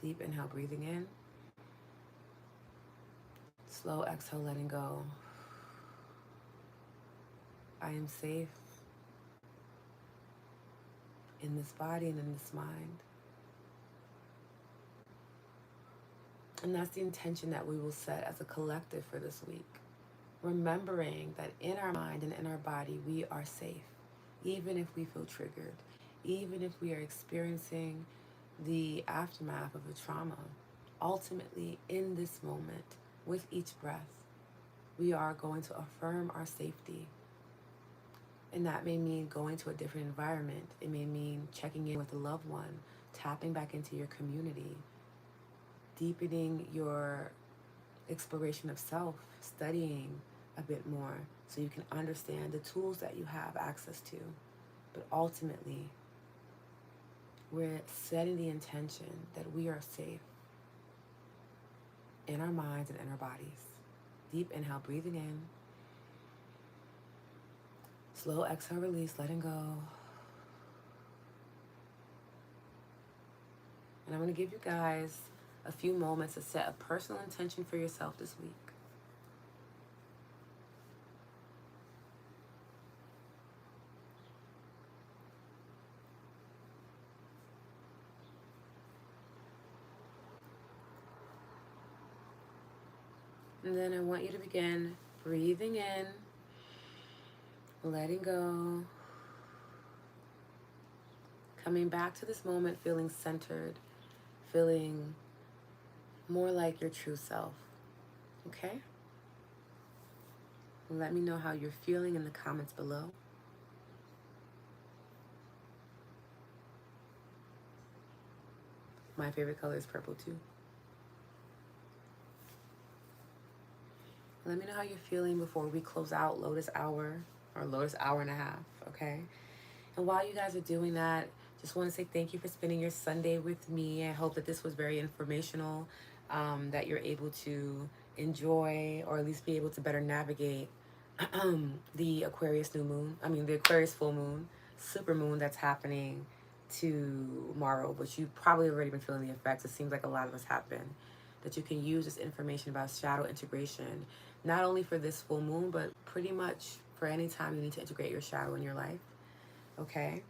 Deep inhale, breathing in. Slow exhale, letting go. I am safe in this body and in this mind. And that's the intention that we will set as a collective for this week. Remembering that in our mind and in our body, we are safe. Even if we feel triggered, even if we are experiencing the aftermath of a trauma, ultimately in this moment, with each breath, we are going to affirm our safety. And that may mean going to a different environment. It may mean checking in with a loved one, tapping back into your community, deepening your exploration of self, studying a bit more so you can understand the tools that you have access to. But ultimately, we're setting the intention that we are safe in our minds and in our bodies. Deep inhale, breathing in. Slow exhale, release, letting go. And I'm going to give you guys a few moments to set a personal intention for yourself this week. And then I want you to begin breathing in, letting go, coming back to this moment, feeling centered, feeling more like your true self. Okay? Let me know how you're feeling in the comments below. My favorite color is purple too. Let me know how you're feeling before we close out Lotus Hour, or Lotus Hour and a half, okay? And while you guys are doing that, just want to say thank you for spending your Sunday with me. I hope that this was very informational, that you're able to enjoy, or at least be able to better navigate the Aquarius new moon. The Aquarius full moon, supermoon that's happening tomorrow, but you've probably already been feeling the effects. It seems like a lot of us have been. That you can use this information about shadow integration, not only for this full moon, but pretty much for any time you need to integrate your shadow in your life. Okay?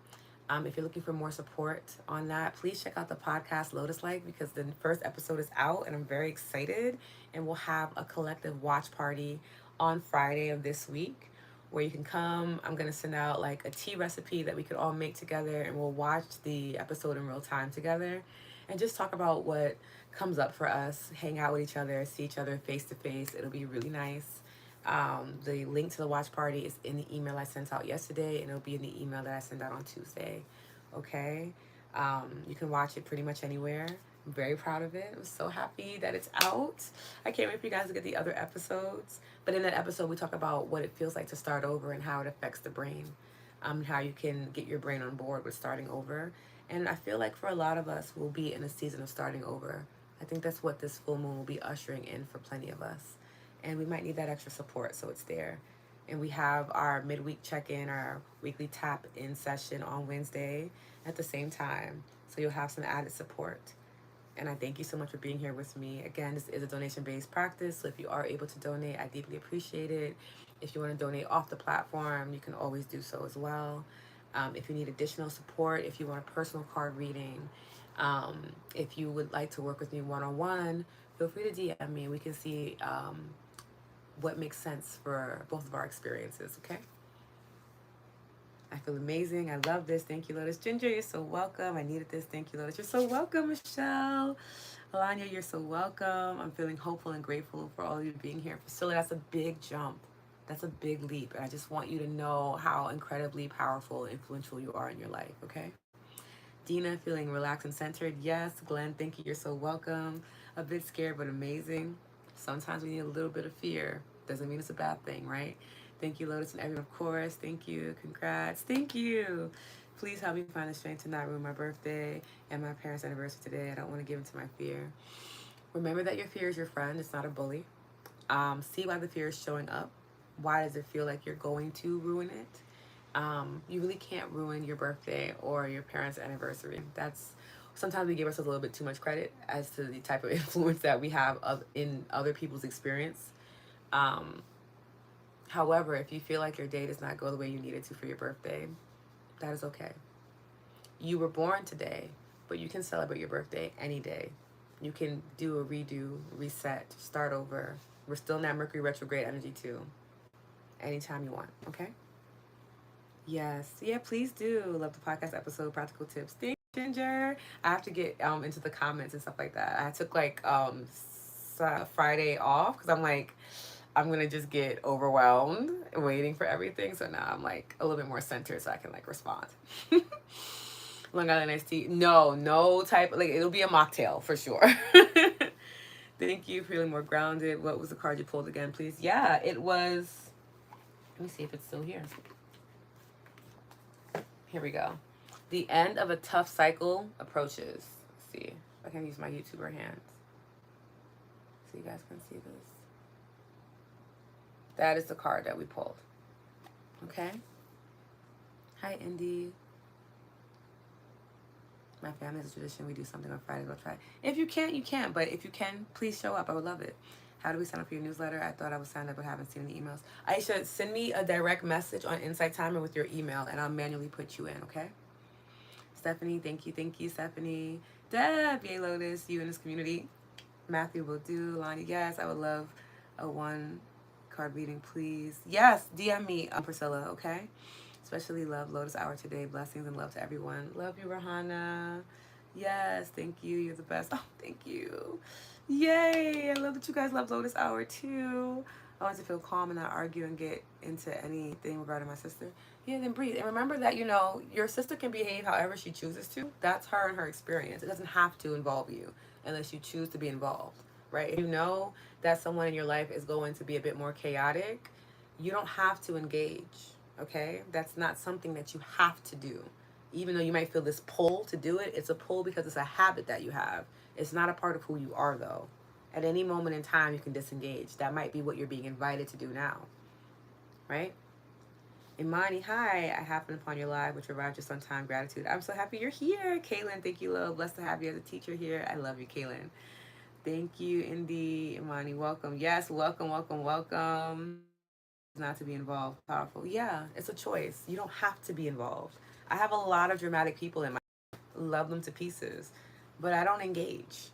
If you're looking for more support on that, please check out the podcast LOTUSLIKE, because the first episode is out and I'm very excited. And we'll have a collective watch party on Friday of this week where you can come. I'm going to send out like a tea recipe that we could all make together, and we'll watch the episode in real time together and just talk about what comes up for us, hang out with each other, see each other face to face. It'll be really nice. The link to the watch party is in the email I sent out yesterday, and it'll be in the email that I send out on Tuesday. Okay? You can watch it pretty much anywhere. I'm very proud of it. I'm so happy that it's out. I can't wait for you guys to get the other episodes. But in that episode, we talk about what it feels like to start over and how it affects the brain. How you can get your brain on board with starting over. And I feel like for a lot of us, we'll be in a season of starting over. I think that's what this full moon will be ushering in for plenty of us. And we might need that extra support, so it's there. And we have our midweek check-in, our weekly tap-in session on Wednesday at the same time. So you'll have some added support. And I thank you so much for being here with me. Again, this is a donation-based practice, so if you are able to donate, I deeply appreciate it. If you want to donate off the platform, you can always do so as well. If you need additional support, if you want a personal card reading, if you would like to work with me one-on-one, feel free to DM me. We can see what makes sense for both of our experiences, okay? I feel amazing. I love this. Thank you, Lotus. Ginger, you're so welcome. I needed this. Thank you, Lotus. You're so welcome, Michelle. Alanya, you're so welcome. I'm feeling hopeful and grateful for all of you being here. Priscilla, that's a big jump. That's a big leap. And I just want you to know how incredibly powerful and influential you are in your life, okay? Dina, feeling relaxed and centered. Yes. Glenn, thank you. You're so welcome. A bit scared, but amazing. Sometimes we need a little bit of fear. Doesn't mean it's a bad thing, right? Thank you, Lotus, and everyone, of course. Thank you. Congrats. Thank you. Please help me find the strength to not ruin my birthday and my parents' anniversary today. I don't want to give in to my fear. Remember that your fear is your friend. It's not a bully. See why the fear is showing up. Why does it feel like you're going to ruin it? You really can't ruin your birthday or your parents' anniversary. Sometimes we give ourselves a little bit too much credit as to the type of influence that we have in other people's experience. However, if you feel like your day does not go the way you need it to for your birthday, that is okay. You were born today, but you can celebrate your birthday any day. You can do a redo, reset, start over. We're still in that Mercury retrograde energy too. Anytime you want, okay? Yes. Yeah, please do. Love the podcast episode, practical tips. Thank you, Ginger. I have to get into the comments and stuff like that. I took like Friday off because I'm gonna just get overwhelmed waiting for everything. So now I'm like a little bit more centered so I can like respond. Long Island iced tea. No type, like it'll be a mocktail for sure. Thank you. Feeling more grounded. What was the card you pulled again, please? Yeah, it was, let me see if it's still here. Here we go. The end of a tough cycle approaches. Let's see if I can use my YouTuber hands so you guys can see this. That is the card that we pulled. Okay? Hi, Indy. My family has a tradition. We do something on Friday. We'll try. If you can't, you can't. But if you can, please show up. I would love it. How do we sign up for your newsletter? I thought I was signed up, but haven't seen any emails. Aisha, send me a direct message on Insight Timer with your email, and I'll manually put you in, okay? Stephanie, thank you, Stephanie. Deb, yay, Lotus, you in this community. Matthew will do. Lonnie, yes, I would love a one card reading, please. Yes, DM me, Priscilla, okay? Especially love Lotus Hour today. Blessings and love to everyone. Love you, Rahana. Yes, thank you. You're the best. Oh, thank you. Yay. I love that you guys love Lotus Hour too. I want to feel calm and not argue and get into anything regarding my sister. Yeah, then breathe. And remember that, your sister can behave however she chooses to. That's her and her experience. It doesn't have to involve you unless you choose to be involved, right? If you know that someone in your life is going to be a bit more chaotic, you don't have to engage, okay? That's not something that you have to do. Even though you might feel this pull to do it, it's a pull because it's a habit that you have. It's not a part of who you are, though. At any moment in time, you can disengage. That might be what you're being invited to do now, right? Imani, hi. I happened upon your live, which arrived just on time. Gratitude. I'm so happy you're here. Kaylin, thank you, love. Blessed to have you as a teacher here. I love you, Kaylin. Thank you, Indy. Imani, welcome. Yes, welcome, welcome, welcome. Not to be involved. Powerful. Yeah, it's a choice. You don't have to be involved. I have a lot of dramatic people in my life. Love them to pieces, but I don't engage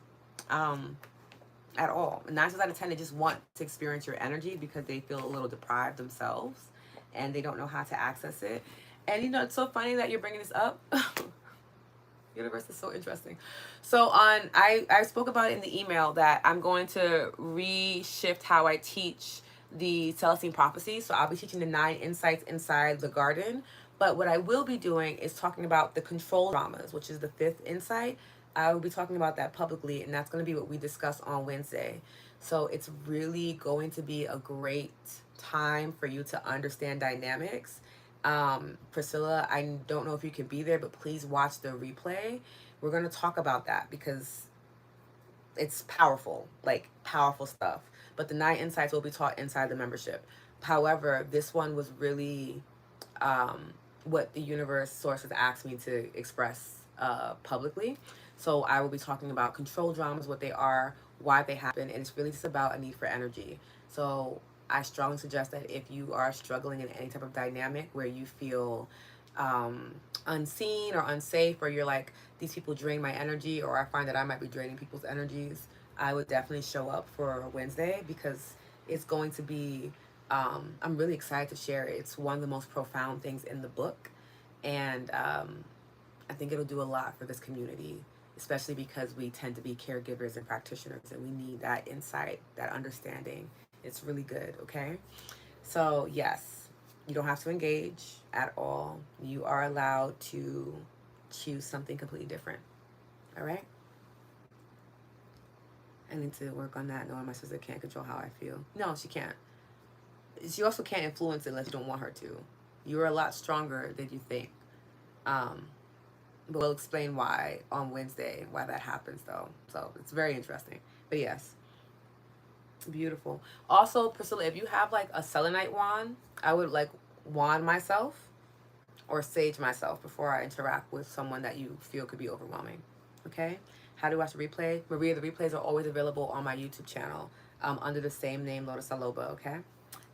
at all. 9 times out of 10, they just want to experience your energy because they feel a little deprived themselves and they don't know how to access it. And it's so funny that you're bringing this up. Universe is so interesting. So I spoke about it in the email that I'm going to reshift how I teach the Celestine prophecy. So I'll be teaching the 9 insights inside the garden. But what I will be doing is talking about the control dramas, which is the 5th insight. I will be talking about that publicly, and that's going to be what we discuss on Wednesday. So it's really going to be a great time for you to understand dynamics. Priscilla, I don't know if you can be there, but please watch the replay. We're going to talk about that because it's powerful, like powerful stuff. But the 9 insights will be taught inside the membership. However, this one was really what the universe sources asked me to express publicly. So I will be talking about control dramas, what they are, why they happen, and it's really just about a need for energy. So I strongly suggest that if you are struggling in any type of dynamic where you feel unseen or unsafe, or you're like, these people drain my energy, or I find that I might be draining people's energies, I would definitely show up for Wednesday because it's going to be, I'm really excited to share it. It's one of the most profound things in the book. And I think it'll do a lot for this community, especially because we tend to be caregivers and practitioners, and we need that insight, that understanding. It's really good, okay? So, yes, you don't have to engage at all. You are allowed to choose something completely different, all right? I need to work on that, knowing my sister can't control how I feel. No, she can't. She also can't influence it unless you don't want her to. You're a lot stronger than you think. But we'll explain why on Wednesday, why that happens, though. So it's very interesting. But yes, beautiful. Also, Priscilla, if you have like a selenite wand, I would like wand myself or sage myself before I interact with someone that you feel could be overwhelming. Okay? How to watch the replay? Maria, the replays are always available on my YouTube channel under the same name, Lotus Aloba, okay?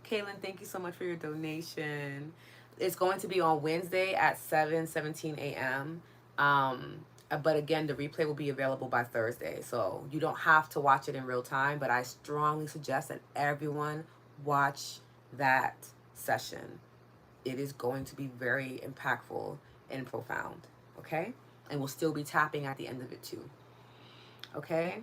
Kaylin, thank you so much for your donation. It's going to be on Wednesday at 7:17 a.m. But again, the replay will be available by Thursday. So you don't have to watch it in real time, but I strongly suggest that everyone watch that session. It is going to be very impactful and profound, okay? And we'll still be tapping at the end of it too, okay?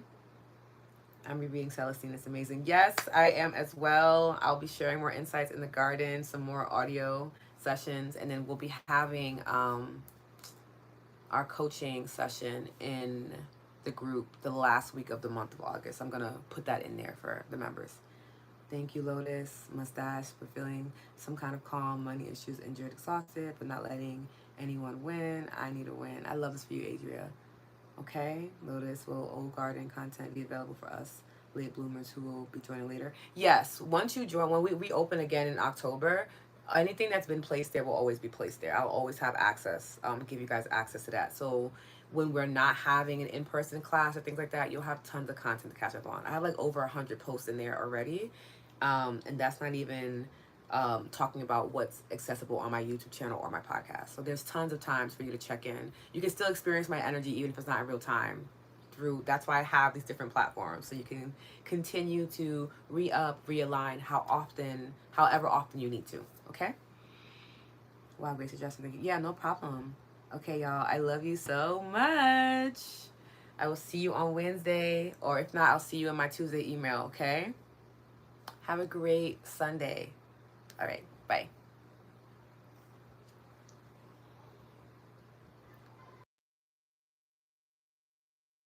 I'm rereading Celestine. It's amazing. Yes, I am as well. I'll be sharing more insights in the garden, some more audio sessions, and then we'll be having our coaching session in the group the last week of the month of August. I'm going to put that in there for the members. Thank you, Lotus. Mustache for feeling some kind of calm, money issues, injured, exhausted, but not letting anyone win. I need a win. I love this for you, Adria. Okay, Lotus, will old garden content be available for us late bloomers who will be joining later? Yes, once you join, when we reopen again in October, anything that's been placed there will always be placed there. I'll always have access, give you guys access to that. So when we're not having an in-person class or things like that, you'll have tons of content to catch up on. I have like over 100 posts in there already, and that's not even talking about what's accessible on my YouTube channel or my podcast. So there's tons of times for you to check in. You can still experience my energy even if it's not in real time through. That's why I have these different platforms, so you can continue to re-up, realign however often you need to. Okay. Wow, great suggestion. Yeah, no problem. Okay, y'all. I love you so much. I will see you on Wednesday, or if not, I'll see you in my Tuesday email. Okay. Have a great Sunday. All right. Bye.